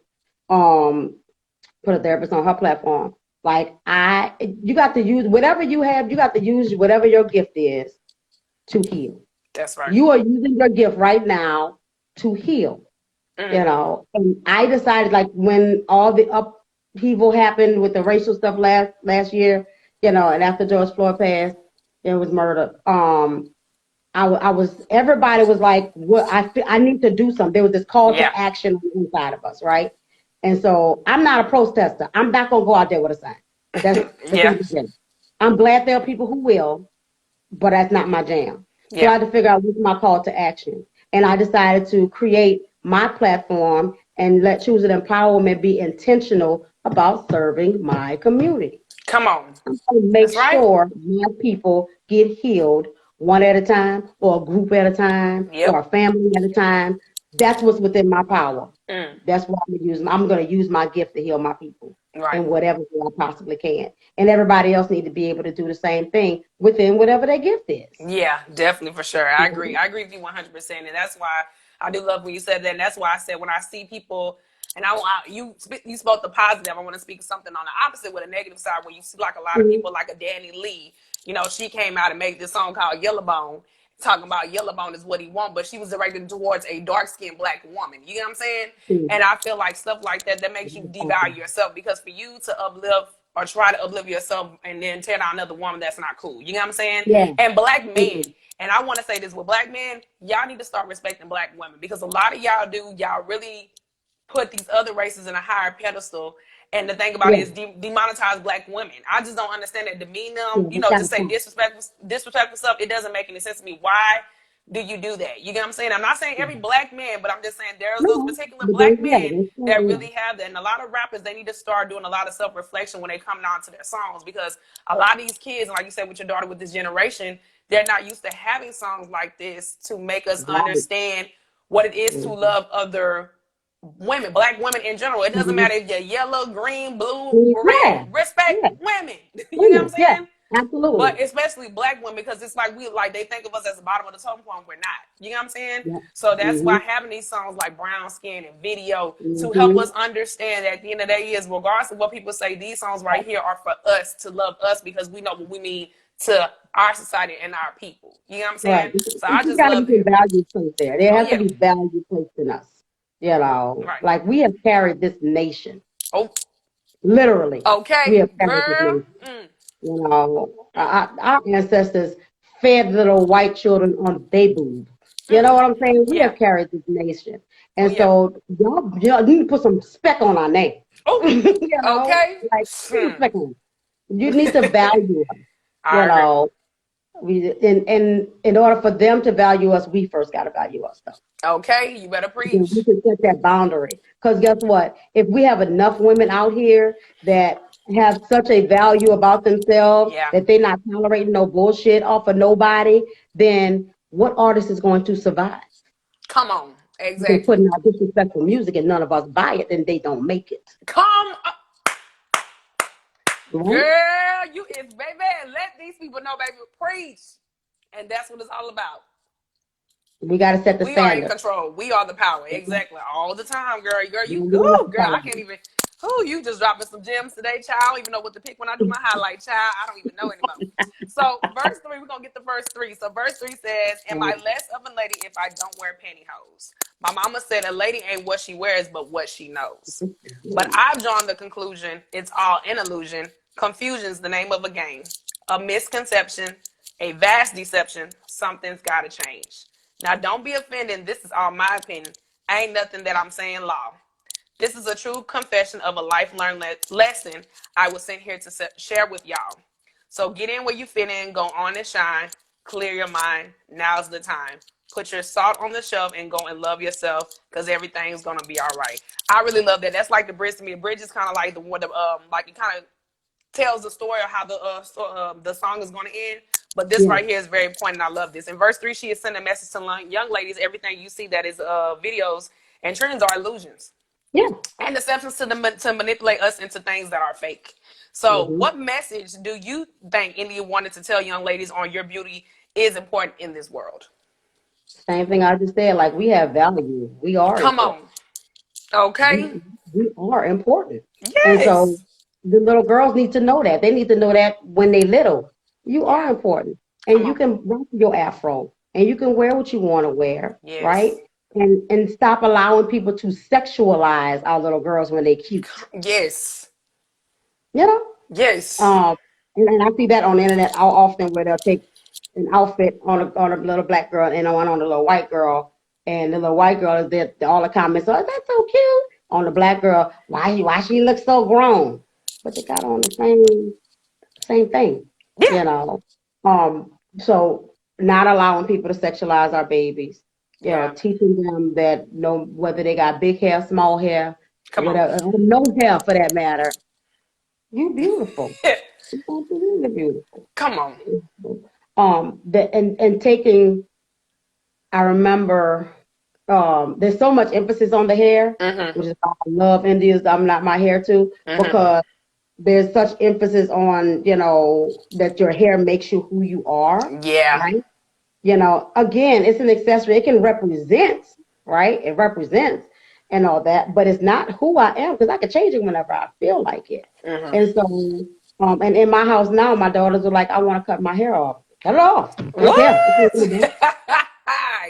Put a therapist on her platform. Like you got to use whatever you have. You got to use whatever your gift is to heal. That's right. You are using your gift right now to heal. Mm. You know, and I decided like when all the upheaval happened with the racial stuff last year, you know, and after George Floyd passed, it was murdered. I was everybody was like, "What? I need to do something." There was this call Yeah. to action inside of us, right? And so I'm not a protester. I'm not gonna go out there with a sign. That's Yeah. I'm glad there are people who will, but that's not my jam. So Yeah. I had to figure out what's my call to action, and I decided to create my platform and let Choose It Empowerment be intentional about serving my community. Come on. I'm going to make That's right. sure my people get healed one at a time, or a group at a time, Yep. or a family at a time. That's what's within my power. Mm. That's what I'm going to use my gift to heal my people Right. in whatever way I possibly can. And everybody else need to be able to do the same thing within whatever their gift is. Yeah, definitely, for sure. I agree. I agree with you 100%. And that's why I do love when you said that. And that's why I said when I see people, and you spoke the positive, I want to speak something on the opposite with a negative side where you see like a lot of people like a Danny Lee. You know, she came out and made this song called Yellowbone, talking about Yellowbone is what he wants, but she was directed towards a dark-skinned black woman. You know what I'm saying? And I feel like stuff like that makes you devalue yourself, because for you to uplift or try to uplift yourself and then tear down another woman, that's not cool. You know what I'm saying? Yeah. And black men, and I want to say this with black men, y'all need to start respecting black women, because a lot of y'all do. Y'all really put these other races in a higher pedestal. And the thing about it is demonetize black women. I just don't understand that. Demean them, you know, to say disrespectful stuff. It doesn't make any sense to me. Why do you do that? You get what I'm saying? I'm not saying every black man, but I'm just saying there's those particular black men that really have that. And a lot of rappers, they need to start doing a lot of self-reflection when they come down to their songs, because a lot of these kids, and like you said with your daughter with this generation, they're not used to having songs like this to make us understand what it is to love other women, black women in general. It doesn't matter if you're yellow, green, blue, red. Respect women. You know what I'm saying? Absolutely. But especially black women, because it's like they think of us as the bottom of the totem pole. We're not. You know what I'm saying? So that's why having these songs like Brown Skin and Video to help us understand that at the end of the day is, regardless of what people say, these songs right here are for us to love us, because we know what we mean to our society and our people. You know what I'm saying? So I just love it. Value placed there. There has to be value placed in us. You know, like we have carried this nation. Oh, literally. Okay, we have carried this nation. You know, our ancestors fed little white children on their boob. You know what I'm saying? We have carried this nation, and so y'all need to put some respect on our name. Oh, you know? Okay. Like respect on. You need to value us. You know. In order for them to value us, we first got to value us, though. Okay, you better preach. We can set that boundary, because guess what? If we have enough women out here that have such a value about themselves Yeah. that they're not tolerating no bullshit off of nobody, then what artist is going to survive? Come on. If they're Exactly. putting out disrespectful music and none of us buy it, then they don't make it. Come on. Right? Girl, you is, baby. Let these people know, baby. Preach. And that's what it's all about. We got to set the We are in standard. control. We are the power. Exactly. All the time, girl. Girl, you, Don't ooh, be girl, I can't even. Ooh, you just dropping some gems today, child. I don't even know what to pick when I do my highlight, child. I don't even know anymore. So, verse 3, we're going to get the first 3. So, verse 3 says, am I less of a lady if I don't wear pantyhose? My mama said a lady ain't what she wears, but what she knows. But I've drawn the conclusion it's all an illusion. Confusion's the name of a game. A misconception, a vast deception. Something's got to change. Now, don't be offended. This is all my opinion. Ain't nothing that I'm saying law. This is a true confession of a life learned lesson I was sent here to share with y'all. So get in where you fit in, go on and shine, clear your mind. Now's the time. Put your salt on the shelf and go and love yourself because everything's going to be all right. I really love that. That's like the bridge to me. The bridge is kind of like the one, like it kind of tells the story of how the song is going to end. But this right here is very important. I love this. In verse 3, she is sending a message to young ladies. Everything you see that is videos and trends are illusions. Yeah. And deceptions to manipulate us into things that are fake. So what message do you think India wanted to tell young ladies on your beauty is important in this world? Same thing I just said. Like, we have value. We are Come important. on. Okay. We are important. And so Yes. the little girls need to know that. They need to know that when they little. You are Yeah. important. And Come you on. can rock your afro. And you can wear what you want to wear. Yes. Right? And stop allowing people to sexualize our little girls when they're cute. Yes. You know? Yes. And I see that on the internet often where they'll take an outfit on a little black girl and one on a little white girl. And the little white girl is there, all the comments are, that's so cute. On the black girl, why she looks so grown? But they got on the same thing, Yeah. you know. So not allowing people to sexualize our babies, you know, teaching them that whether they got big hair, small hair, whatever, no hair for that matter, you beautiful. You're absolutely beautiful. Come on. And taking, I remember, there's so much emphasis on the hair, which is why I love India's I'm Not My Hair too, because there's such emphasis on, you know, that your hair makes you who you are. Yeah. Right? You know, again, it's an accessory. It can represent, right? It represents and all that, but it's not who I am because I can change it whenever I feel like it. And so, and in my house now, my daughters are like, I want to cut my hair off. Cut it off. I don't care.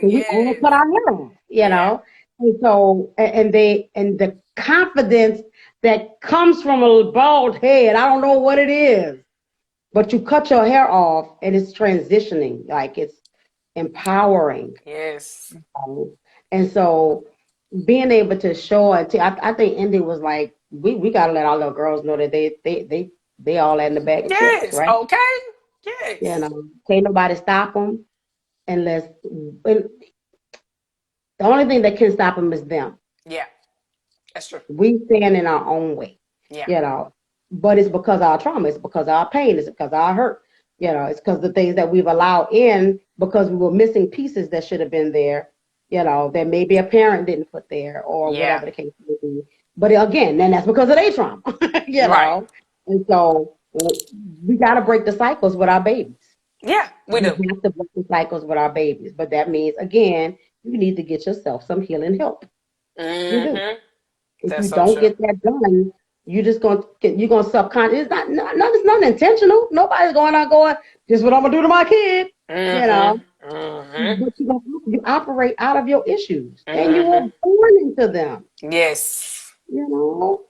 We all cut our hair off, you know. And so, and the confidence that comes from a bald head, I don't know what it is, but you cut your hair off and it's transitioning, like it's empowering. Yes. And so being able to show it, I think Indy was like, we got to let our little girls know that they all in the bag of chips, right? Okay. Yes. You know, can't nobody stop them unless, the only thing that can stop them is them. Yeah. That's true. We stand in our own way, you know, but it's because of our trauma, it's because of our pain, it's because of our hurt, you know, it's because of the things that we've allowed in because we were missing pieces that should have been there, you know, that maybe a parent didn't put there or whatever the case may be. But again, then that's because of their trauma, you know, and so we got to break the cycles with our babies. Yeah, we do. We have to break the cycles with our babies, but that means, again, you need to get yourself some healing help. You do. If you don't get that done, you're gonna subconscious. It's not intentional. Nobody's going out going, this is what I'm gonna do to my kid. You know. But you operate out of your issues. And you were born into them. Yes. You know.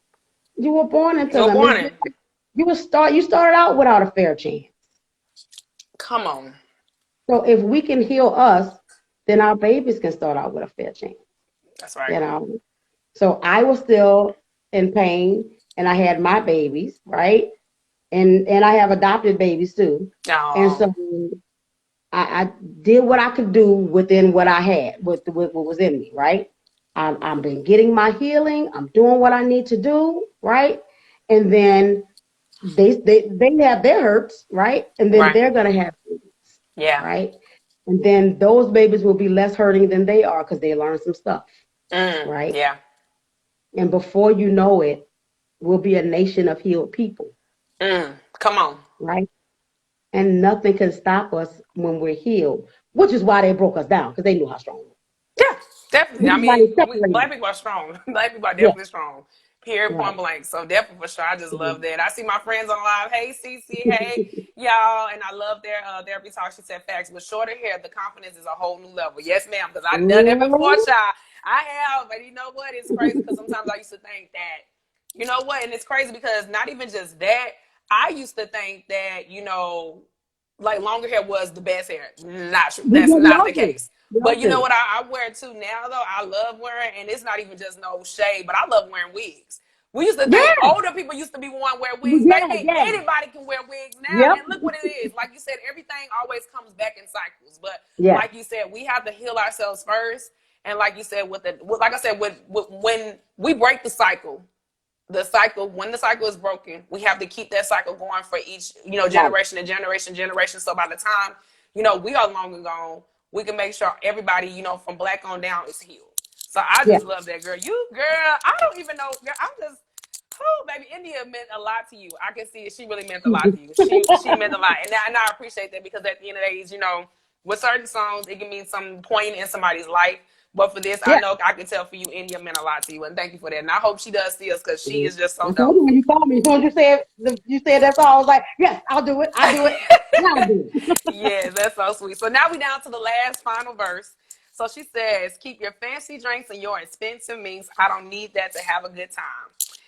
You were born into them. You started out without a fair chance. Come on. So if we can heal us, then our babies can start out with a fair chance. That's right. You know. So I was still in pain, and I had my babies, right? And I have adopted babies too. Oh. And so I did what I could do within what I had, with what was in me, right? I've been getting my healing. I'm doing what I need to do, right? And then they have their hurts, right? And then Right. they're gonna have babies, Yeah. right? And then those babies will be less hurting than they are because they learn some stuff, right? Yeah. And before you know it, we'll be a nation of healed people, Come on. right? And nothing can stop us when we're healed, which is why they broke us down because they knew how strong we were. Yeah, definitely. Which I is why they mean, separated black us. people are strong. Black people are Yeah, definitely strong. Period, point right. blank. So definitely for sure. I just love Mhm. that. I see my friends on live. Hey, Cece. Hey, y'all. And I love their therapy talk. She said facts. With shorter hair, the confidence is a whole new level. Yes, ma'am. Because I've done that before, Ooh. child. I have. And you know what? It's crazy because sometimes I used to think that, you know what? And it's crazy because not even just that. I used to think that, like longer hair was the best hair. Not true. We That's not all the do. case. We all But you know do. what I wear too now though? I love wearing, and it's not even just no shade, but I love wearing wigs. We used to think Yeah, older people used to be one wear wigs. yeah, Baby, yeah. anybody can wear wigs now. Yep. And look what it is. Like you said, everything always comes back in cycles. But Yeah. like you said, we have to heal ourselves first. And like you said, like I said, when we break when the cycle is broken, we have to keep that cycle going for each, Right. generation and generation. So by the time, we are long and gone, we can make sure everybody, from black on down is healed. So I Yeah. just love that, girl. I don't even know, girl. I'm just, oh, baby, India meant a lot to you. I can see it. She really meant a lot to you. She meant a lot, and I appreciate that because at the end of the day, with certain songs, it can mean some point in somebody's life. But for this, I Yeah. know I can tell for you, India meant a lot to you, and thank you for that. And I hope she does see us because she Mhm. is just so I told you dope. when you called me, as soon as you said that's all, I was like, yes, I'll do it. I'll do it. Yeah, I'll do it. Yeah, that's so sweet. So now we down to the last final verse. So she says, keep your fancy drinks and your expensive meats. I don't need that to have a good time.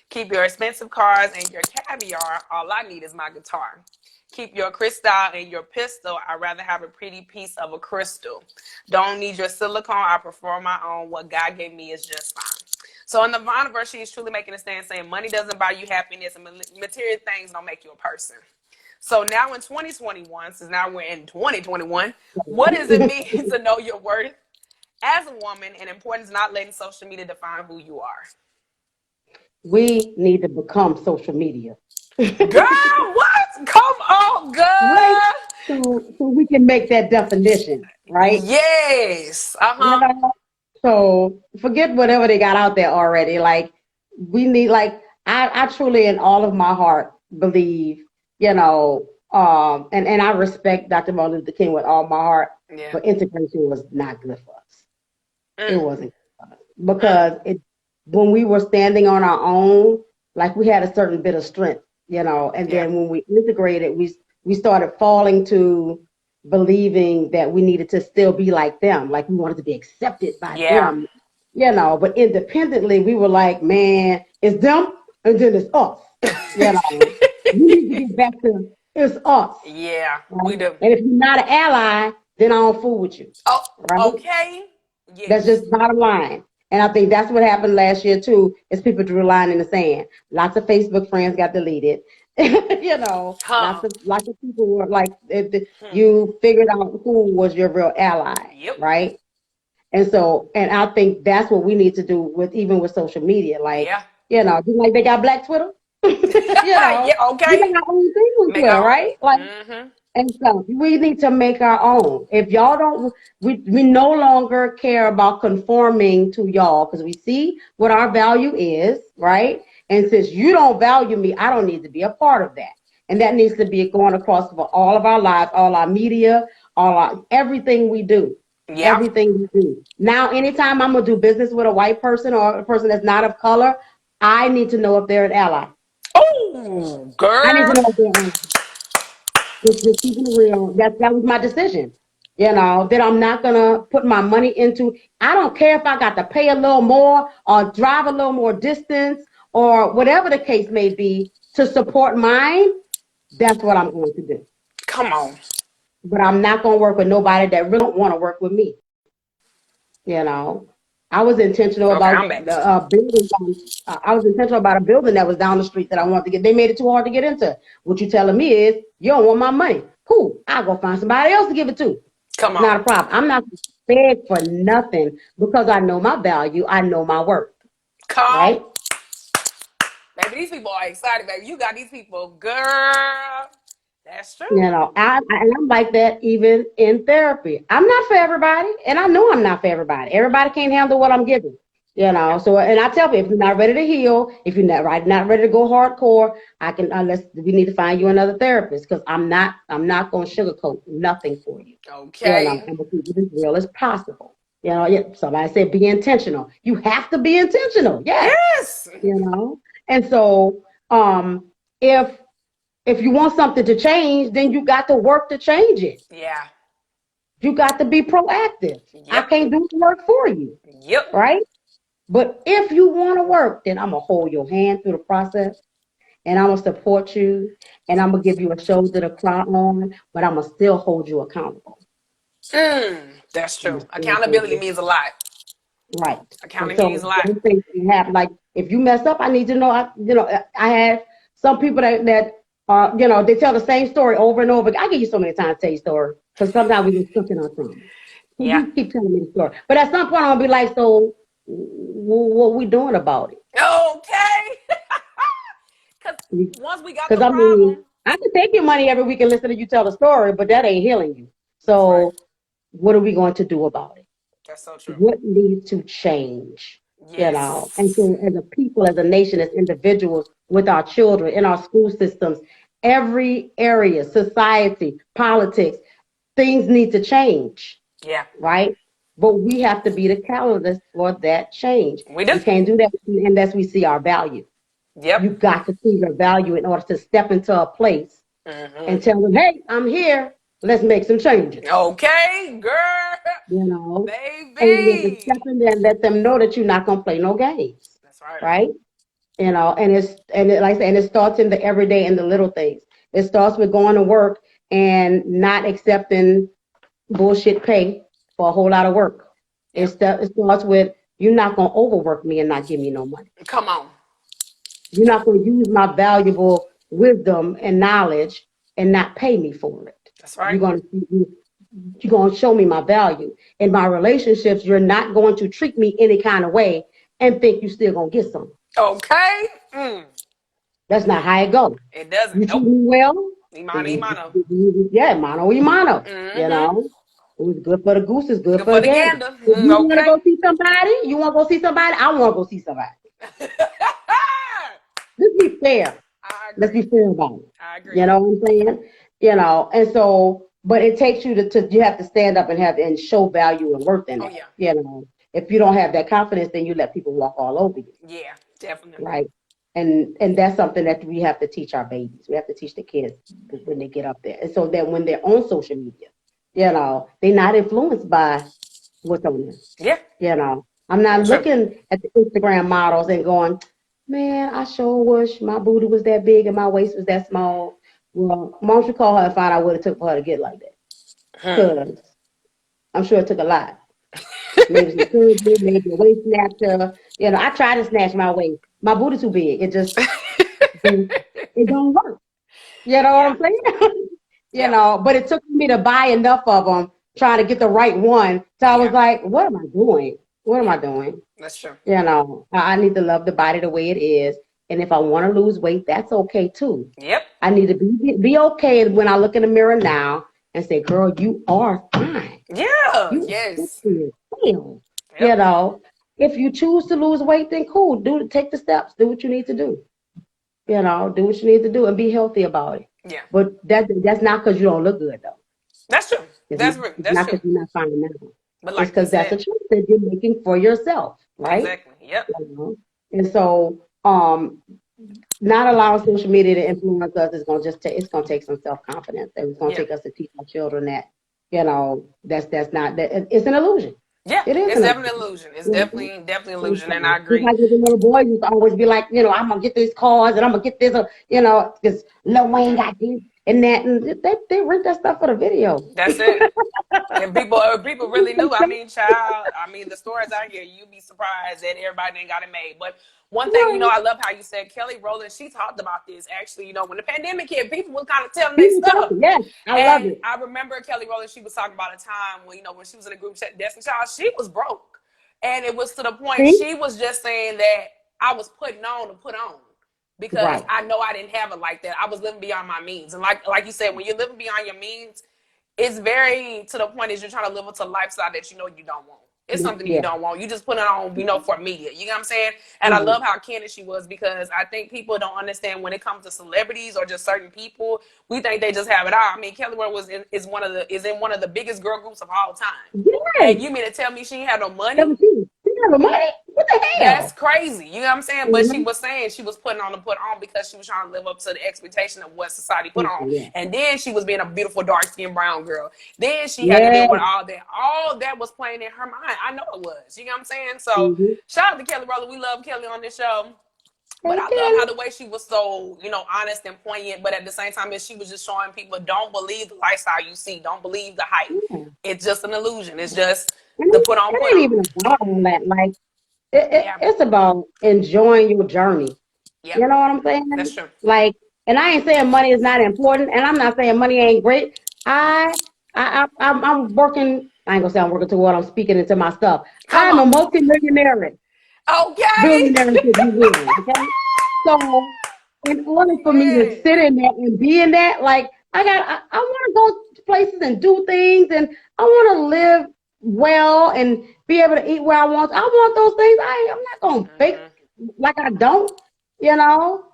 Keep your expensive cars and your caviar. All I need is my guitar. Keep your crystal and your pistol. I'd rather have a pretty piece of a crystal. Don't need your silicone. I prefer my own. What God gave me is just fine. So in the final verse, she is truly making a stand saying money doesn't buy you happiness and material things don't make you a person. So now in 2021, since now we're in 2021, what does it mean to know your worth as a woman and importance not letting social media define who you are? We need to become social media. Girl, what? Come on, Right? girl. So we can make that definition, right? Yes. You know? So forget whatever they got out there already. Like we need I truly in all of my heart believe, and I respect Dr. Martin Luther King with all my heart, Yeah. but integration was not good for us. It Mm, wasn't good for us. Because when we were standing on our own, like we had a certain bit of strength, and yeah. then when we integrated, we started falling to believing that we needed to still be like them, like we wanted to be accepted by Yeah. them, but independently we were like, man, it's them and then it's us. We need to get back to it's us, Yeah, we right? do. And if you're not an ally, then I don't fool with you, Oh, right? okay. That's Yes. just bottom line. And I think that's what happened last year too, is people drew a line in the sand. Lots of Facebook friends got deleted. Huh. Lots of people were like, Hmm. you figured out who was your real ally, Yep. right? And I think that's what we need to do even with social media. Like, Yeah. just like they got Black Twitter, Yeah, we got okay. our own thing on Make Twitter, our own. right? Like, Mm-hmm. and so we need to make our own. If y'all don't, we no longer care about conforming to y'all because we see what our value is, right? And since you don't value me, I don't need to be a part of that. And that needs to be going across for all of our lives, all our media, everything we do. Yeah. Everything we do. Now, anytime I'm gonna do business with a white person or a person that's not of color, I need to know if they're an ally. Oh, I need to girl. know if they're an ally. Just keeping it real. That was my decision. That I'm not gonna put my money into. I don't care if I got to pay a little more or drive a little more distance or whatever the case may be to support mine. That's what I'm going to do. Come on. But I'm not gonna work with nobody that really don't want to work with me. You know, I was intentional Okay, I'm about back. the building. I was intentional about a building that was down the street that I wanted to get. They made it too hard to get into. What you telling me is you don't want my money. Cool. I'll go find somebody else to give it to. Come It's not on. a problem. I'm not beg for nothing because I know my value. I know my worth. Come Right. Baby, these people are excited, baby. You got these people, girl. That's true. You know, and I'm like that even in therapy. I'm not for everybody, and I know I'm not for everybody. Everybody can't handle what I'm giving. You know, so and I tell people if you're not ready to heal, if you're not ready to go hardcore, I can we need to find you another therapist because I'm not going to sugarcoat nothing for you. Okay. You know, I'm gonna keep it as real as possible. You know, somebody said be intentional. You have to be intentional. Yes. You know, and so if you want something to change, then you got to work to change it. Yeah. You got to be proactive. Yep. I can't do the work for you. Yep. Right? But if you want to work, then I'm going to hold your hand through the process and I'm going to support you and I'm going to give you a shoulder to cry on, but I'm going to still hold you accountable. That's true. Accountability means a lot. Right. Accountability means a lot. You have, like, if you mess up, I need to know. I have some people that they tell the same story over and over. I give you so many times to tell you story because sometimes we get stuck in our trauma. You keep telling me the story, but at some point I'll be like, so what we doing about it? Okay. Because once we got the problem, I can take your money every week and listen to you tell the story, but that ain't healing you. So what are we going to do about it? That's so true. What needs to change? Yes. You know, and so as a people, as a nation, as individuals, with our children, in our school systems, every area, society, politics, things need to change. Yeah. Right? But we have to be the catalyst for that change. We do. We can't do that unless we see our value. Yep. You've got to see your value in order to step into a place and tell them, hey, I'm here. Let's make some changes. Okay, girl. You know, baby. And you have to step in there and let them know that you're not gonna play no games. That's right. Right? You know, and like I said, and it starts in the everyday and the little things. It starts with going to work and not accepting bullshit pay for a whole lot of work. Yep. It starts with you're not gonna overwork me and not give me no money. Come on. You're not gonna use my valuable wisdom and knowledge and not pay me for it. That's right. You're gonna show me my value. In my relationships, you're not going to treat me any kind of way and think you're still gonna get something. Okay. That's not how it goes. It doesn't. You treat me well. Imano. Yeah, mano. You know, it was good for the goose, is good for the gander. If you want to go see somebody, I want to go see somebody. Let's be fair. Let's be fair about it. I agree. You know what I'm saying? You know, and so, but it takes you to you have to stand up and show value and worth in it. Yeah. You know, if you don't have that confidence, then you let people walk all over you. Yeah, definitely. Right. And that's something that we have to teach our babies. We have to teach the kids when they get up there. And so that when they're on social media, you know, they're not influenced by what's on there. Yeah. You know, I'm not looking at the Instagram models and going, man, I sure wish my booty was that big and my waist was that small. Well, why don't you call her and find out what it took for her to get like that? Because I'm sure it took a lot. Maybe some surgery, maybe a waist snatcher. You know, I tried to snatch my waist. My booty too big. It just, it don't work. You know what I'm saying? You know, but it took me to buy enough of them, trying to get the right one. So I was like, what am I doing? What am I doing? That's true. You know, I need to love the body the way it is. And if I want to lose weight, that's okay too. Yep. I need to be okay when I look in the mirror now and say, girl, you are fine. Yeah. Yes. You know, if you choose to lose weight, then cool. Take the steps. Do what you need to do. You know, do what you need to do and be healthy about it. Yeah. But that's not because you don't look good, though. That's true. That's not because you're not fine now. But like it's because that's a choice that you're making for yourself, right? Exactly. Yep. You know? And so, not allowing social media to influence us is gonna take some self-confidence, and it's gonna take us to teach our children that, you know, that's not that it's an illusion. Yeah, it is. It's definitely an illusion. It's definitely an illusion, and I agree. Like the little boys used to always be like, you know, I'm gonna get these cars and I'm gonna get this, you know, because Lil Wayne got this and that, and they rent that stuff for the video. That's it. And people really knew. I mean, the stories I hear, you'd be surprised that everybody ain't got it made. But one thing, you know, I love how you said Kelly Rowland, she talked about this actually, you know, when the pandemic hit, people were kind of telling their stuff. Yes, I love it. I remember Kelly Rowland, she was talking about a time when, you know, when she was in a group chat, Destiny Child, she was broke. And it was to the point she was just saying that I was putting on to put on. because Right. I know I didn't have it like that. I was living beyond my means. And like you said, when you're living beyond your means, it's very to the point is you're trying to live up to a lifestyle that you know you don't want. It's something that you Yeah. don't want. You just put it on, for media. You know what I'm saying? And I Mhm. love how candid she was, because I think people don't understand when it comes to celebrities or just certain people, we think they just have it all. I mean, Kelly Rowland is in one of the biggest girl groups of all time. Yes. And you mean to tell me she ain't had no money? 17. You have money? What the That's hell? crazy. You know what I'm saying? But she Mm-hmm. was saying she was putting because she was trying to live up to the expectation of what society put on. Yeah. And then she was being a beautiful dark skinned brown girl. Then she had to Yeah. deal with all that. All that was playing in her mind. I know it was. You know what I'm saying? So Mm-hmm. shout out to Kelly Rowland. We love Kelly on this show. But Hey, I love how Kelly. the way she was so, honest and poignant. But at the same time, she was just showing people, don't believe the lifestyle you see. Don't believe the hype. Yeah. It's just an illusion. It's just And the put on, it put ain't on. even about all that. Like, Yeah. it's about enjoying your journey. Yep. You know what I'm That's saying? true. Like, and I ain't saying money is not important, and I'm not saying money ain't great. I'm working. I ain't gonna say I'm working toward. I'm speaking into my stuff. Come I'm a on. multimillionaire, Okay. billionaire, if you will. Okay, so in order for me to Yes. sit in that and be in that, like I want to go places and do things, and I want to live well and be able to eat where I want. I want those things. I'm not gonna fake like I don't,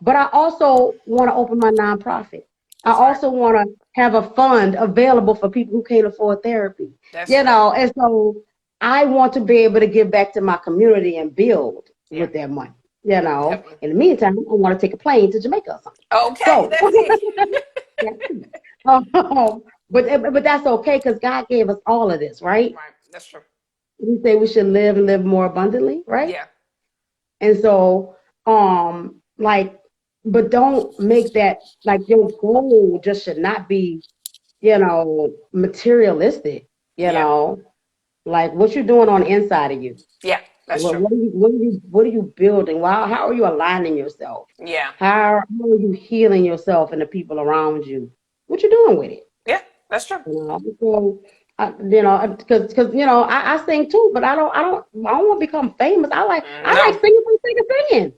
But I also want to open my nonprofit. I That's right. also want to have a fund available for people who can't afford therapy, That's true. And so I want to be able to give back to my community and build Yeah. with that money, Definitely. In the meantime, I want to take a plane to Jamaica or something. Okay, So, that's it. but that's okay because God gave us all of this, right? Right. That's true. We say we should live and live more abundantly, right? Yeah. And so, like, but don't make that like your goal just should not be, materialistic, Yeah. like what you're doing on the inside of you. Yeah. That's What, true. what are you building? How are you aligning yourself? Yeah. How are you healing yourself and the people around you? What you doing with it? Yeah. That's true. So, because I sing too, but I don't want to become famous. I like No. singing for the sake of singing.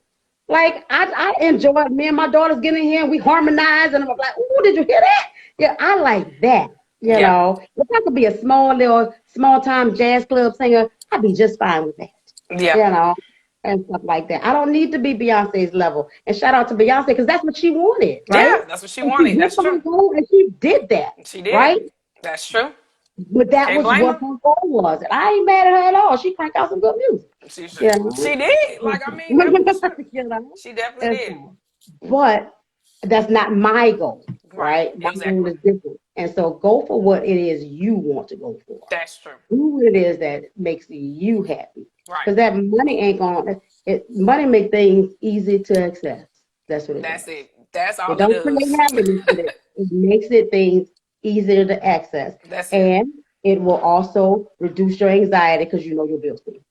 Like I enjoy it. Me and my daughters get in here and we harmonize, and I'm like, "Ooh, did you hear that?" Yeah, I like that. Yeah. If I could be a small time jazz club singer, I'd be just fine with that. Yeah. You know, and stuff like that. I don't need to be Beyonce's level. And shout out to Beyonce because that's what she wanted, right? Yeah. That's what she And she wanted. went That's for her true. goal and she did that, She did. right? That's true. But that Can't was blame what her. her goal was. And I ain't mad at her at all. She cranked out some good music, She should. you know. She did. Like, I mean, definitely for sure. you know. She definitely And did. so, but that's not my goal, Right. right? My goal Exactly. is different. And so go for what it is you want to go for. That's true. Do what it is that makes you happy. Right. Because that money ain't going money make things easy to access. That's what it That's does. it. That's It all it don't create does. happiness, but it makes things easier to access. That's it. And it will also reduce your anxiety because you know your bills paid.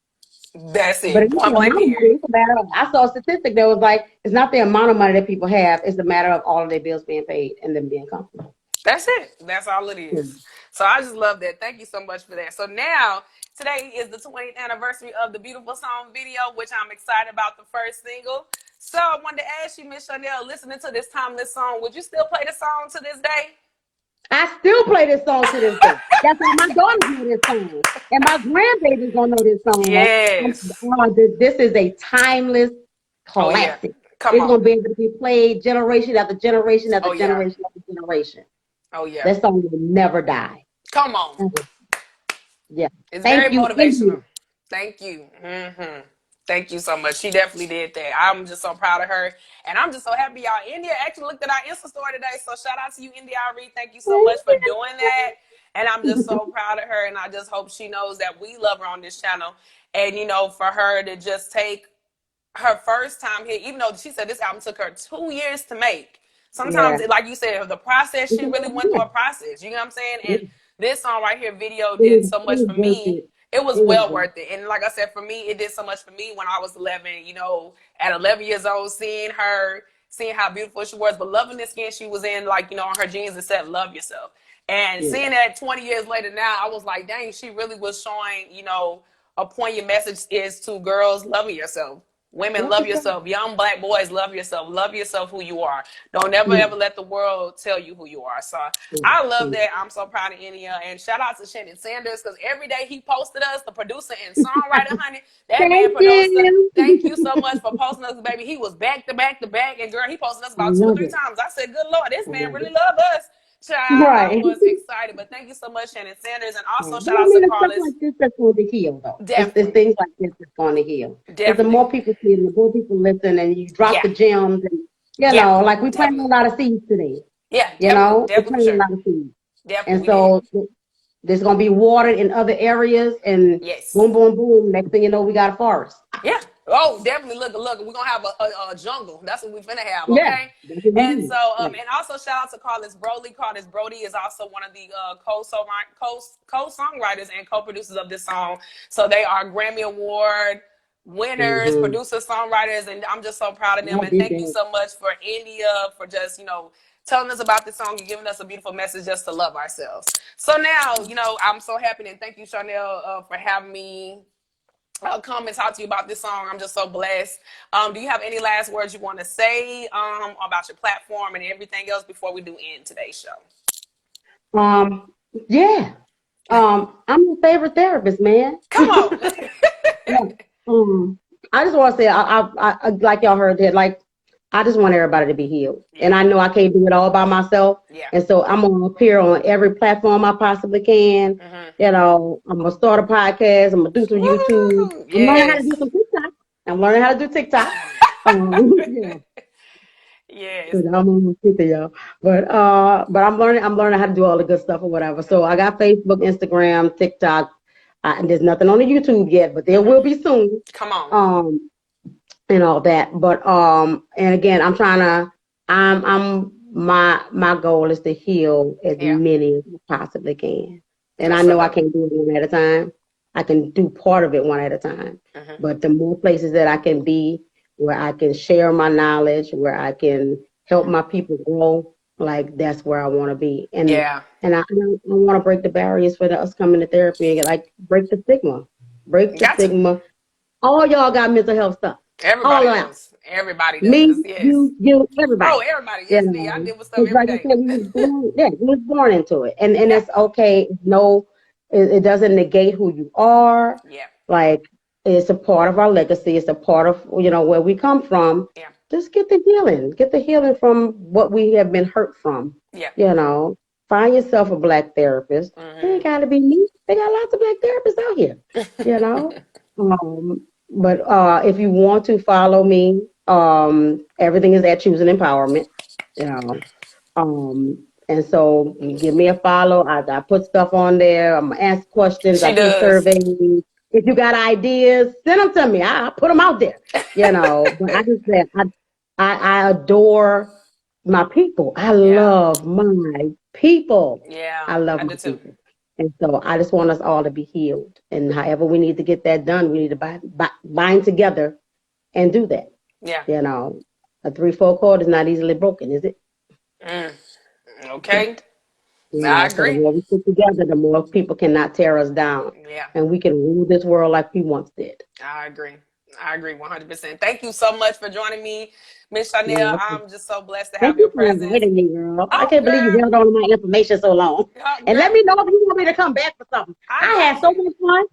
That's But it. it's the Point blank amount of money. period. It's a matter of, I saw a statistic that was like, it's not the amount of money that people have, it's the matter of all of their bills being paid and them being comfortable. That's it. That's all it is. So I just love that. Thank you so much for that. So now, today is the 20th anniversary of the beautiful song video, which I'm excited about, the first single. So I wanted to ask you, Miss Shawnnell, listening to this timeless song, would you still play the song to this day? I still play this song to this day. That's why my daughters know this song. And my grandbabies gonna know this song. Yes. This is a timeless Oh, yeah. classic. Come It's on. gonna be able to be played generation after generation after Oh, yeah. generation after generation. Oh, yeah. That song will never die. Come on. Yeah. It's Thank very you. Thank motivational. you. Thank you. Mm-hmm. Thank you so much. She definitely did that. I'm just so proud of her. And I'm just so happy y'all. India actually looked at our Insta story today. So shout out to you, India.Arie. Thank you so much for doing that. And I'm just so proud of her. And I just hope she knows that we love her on this channel. And, for her to just take her first time here, even though she said this album took her 2 years to make. Yeah. Sometimes, like you said, the process, she really went through a process. You know what I'm saying? And this song right here, video, did so much for Worth me. it. It was It was well worth worth it. And like I said, for me, it did so much for me when I was 11, at 11 years old, seeing her, seeing how beautiful she was, but loving the skin she was in, like, on her jeans that said, love yourself. And it. seeing that 20 years later now, I was like, dang, she really was showing, a poignant message is to girls loving yourself. Women, Love love yourself. yourself. Young Black boys, love yourself. Love yourself who you are. Don't ever, ever let the world tell you who you are. So I love that. I'm so proud of India. And shout out to Shannon Sanders, because every day he posted us, the producer and songwriter, honey. That man Thank producer. you. Thank you so much for posting us, baby. He was back to back to back. And girl, he posted us I about 2 or love 3 it. times. I said, good Lord, this I man love really it. love us. Child, I Right. was excited. But thank you so much, Shannon Sanders. And But also I shout out mean, to it's stuff Carlos. like this that's going to heal, though. It's Definitely. things like this that's going to heal. Because the Definitely. more people see it, the more people listen, and you drop Yeah. the gems, and Yeah. like we planted a Definitely. lot of seeds today. Yeah. Definitely. We Definitely for planted a sure. lot of seeds, Definitely and we did. so there's going to be watered in other areas, and Yes. boom, boom, boom. Next thing you know, we got a forest. Yeah. Oh, definitely. Look, we're gonna have a jungle. That's what we're finna have. Yeah. Okay. And so, and also shout out to Carlos Brody. Carlos Brody is also one of the co-songwriters and co-producers of this song. So they are Grammy Award winners, producers, songwriters, and I'm just so proud of them. And thank you so much for India for just telling us about this song and giving us a beautiful message just to love ourselves. So now, I'm so happy, and thank you, Shawnnell, for having me come and talk to you about this song. I'm just so blessed. Do you have any last words you want to say about your platform and everything else before we do end today's show? Yeah. I'm your favorite therapist, man. Come on. I just want to say, I like y'all heard that, like, I just want everybody to be healed. Yeah. And I know I can't do it all by myself. Yeah. And so I'm going to appear on every platform I possibly can. Mm-hmm. I'm going to start a podcast. I'm going to do some YouTube. Yes. I'm learning how to do some TikTok. I'm learning how to do TikTok. Yeah. Yes. I'm on TikTok, y'all. But I'm learning how to do all the good stuff or whatever. So I got Facebook, Instagram, TikTok. And there's nothing on the YouTube yet, but there will be soon. Come on. And all that. But and again, my goal is to heal as many as I possibly can. And I know I can't do it one at a time. I can do part of it one at a time. Mm-hmm. But the more places that I can be where I can share my knowledge, where I can help my people grow, like that's where I want to be. And I want to break the barriers for us coming to therapy and break the stigma. Break the stigma. All y'all got mental health stuff. Everybody does. Everybody does. Me, yes. you, everybody. Oh, everybody. Yes, me. I deal with stuff every day. We was born into it, and it's okay. No, it doesn't negate who you are. Yeah. Like it's a part of our legacy. It's a part of where we come from. Yeah. Just get the healing. Get the healing from what we have been hurt from. Yeah. Find yourself a Black therapist. Mm-hmm. They ain't gotta be me. They got lots of Black therapists out here. But if you want to follow me, everything is at Choosing Empowerment. And so you give me a follow. I put stuff on there. I'm gonna ask questions. I do surveys. If you got ideas, send them to me. I put them out there. But I just said I adore my people. I love my people. Yeah, I love my people. And so I just want us all to be healed. And however we need to get that done, we need to bind together and do that. Yeah. A 3/4 chord is not easily broken, is it? Okay. I agree. So the more we stick together, the more people cannot tear us down. Yeah. And we can rule this world like we once did. I agree 100%. Thank you so much for joining me, Miss Shawnnell. I'm just so blessed to have your presence. Me, girl. I can't believe you held on to my information so long. And let me know if you want me to come back for something. I had so much fun.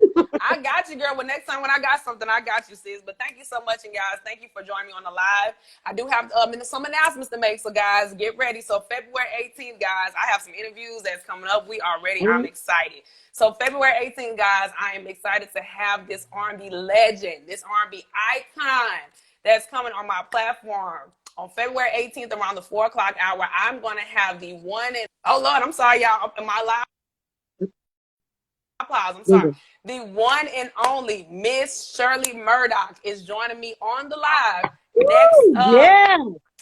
I got you, girl. Well, next time when I got something, I got you, sis. But thank you so much, and guys, thank you for joining me on the live. I do have some announcements to make, so guys, get ready. So February 18th, guys, I have some interviews that's coming up. We are ready. I'm excited. So February 18th, guys, I am excited to have this R&B legend, this R&B icon that's coming on my platform. On February 18th, around the 4 o'clock hour, I'm going to have the one and... Oh, Lord, I'm sorry, y'all. Am I live? Applause. I'm sorry. The one and only Miss Shirley Murdoch is joining me on the live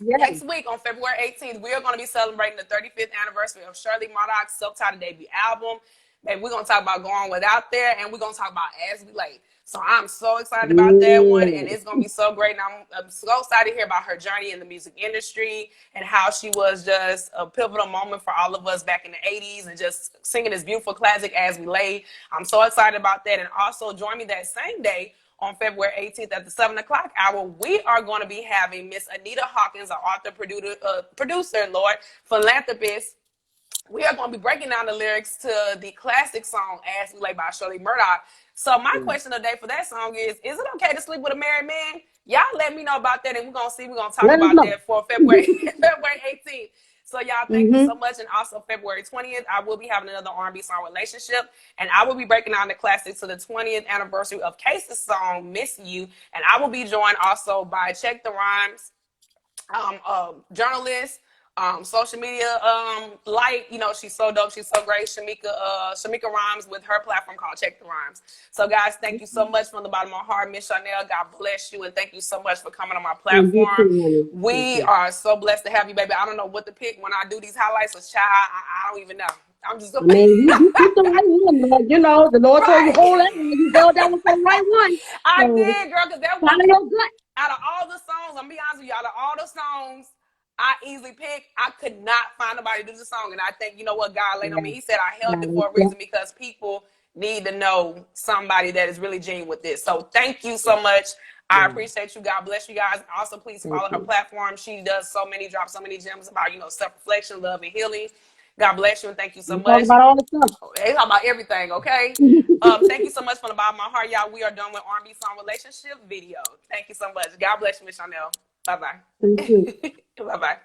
next week on February 18th. We are going to be celebrating the 35th anniversary of Shirley Murdoch's self-titled debut album. Baby, we're going to talk about Going Without There, and we're going to talk about As We Lay. So I'm so excited about that one, and it's going to be so great. And I'm so excited to hear about her journey in the music industry and how she was just a pivotal moment for all of us back in the 80s and just singing this beautiful classic As We Lay. I'm so excited about that. And also join me that same day on February 18th at the 7 o'clock hour, we are going to be having Miss Anita Hawkins, an author, producer, Lord, philanthropist. We are going to be breaking down the lyrics to the classic song As We Lay by Shirley Murdoch. So my question today for that song is it okay to sleep with a married man? Y'all let me know about that, and we're going to talk about that for February 18th. So y'all, thank you so much. And also February 20th, I will be having another R&B song, Relationship, and I will be breaking down the classics to the 20th anniversary of Case's song, Miss You. And I will be joined also by Check the Rhymes, journalist, social media light. You know, she's so dope, she's so great. Shamika Rhymes with her platform called Check the Rhymes. So guys, thank you so much from the bottom of my heart. Miss Shawnnell, God bless you, and thank you so much for coming on my platform. We are so blessed to have you, baby. I don't know what to pick when I do these highlights with child. I don't even know. I'm just gonna you picked the right one, Lord. You know, the Lord told you hold that one. You held that one for the right one. I did, girl, because that was your gut. Out of all the songs, I'm gonna be honest with you, out of all the songs I easily picked, I could not find nobody to do the song. And I think, you know what, God laid on me. He said I held it for a reason because people need to know somebody that is really genuine with this. So thank you so much. I appreciate you. God bless you guys. Also, please follow her platform. She does drops so many gems about, you know, self-reflection, love, and healing. God bless you, and thank you so much. Talk about all the stuff. They talk about everything, okay? Thank you so much from the bottom of my heart, y'all. We are done with R&B song relationship video. Thank you so much. God bless you, Miss Shawnnell. Bye-bye. Bye-bye.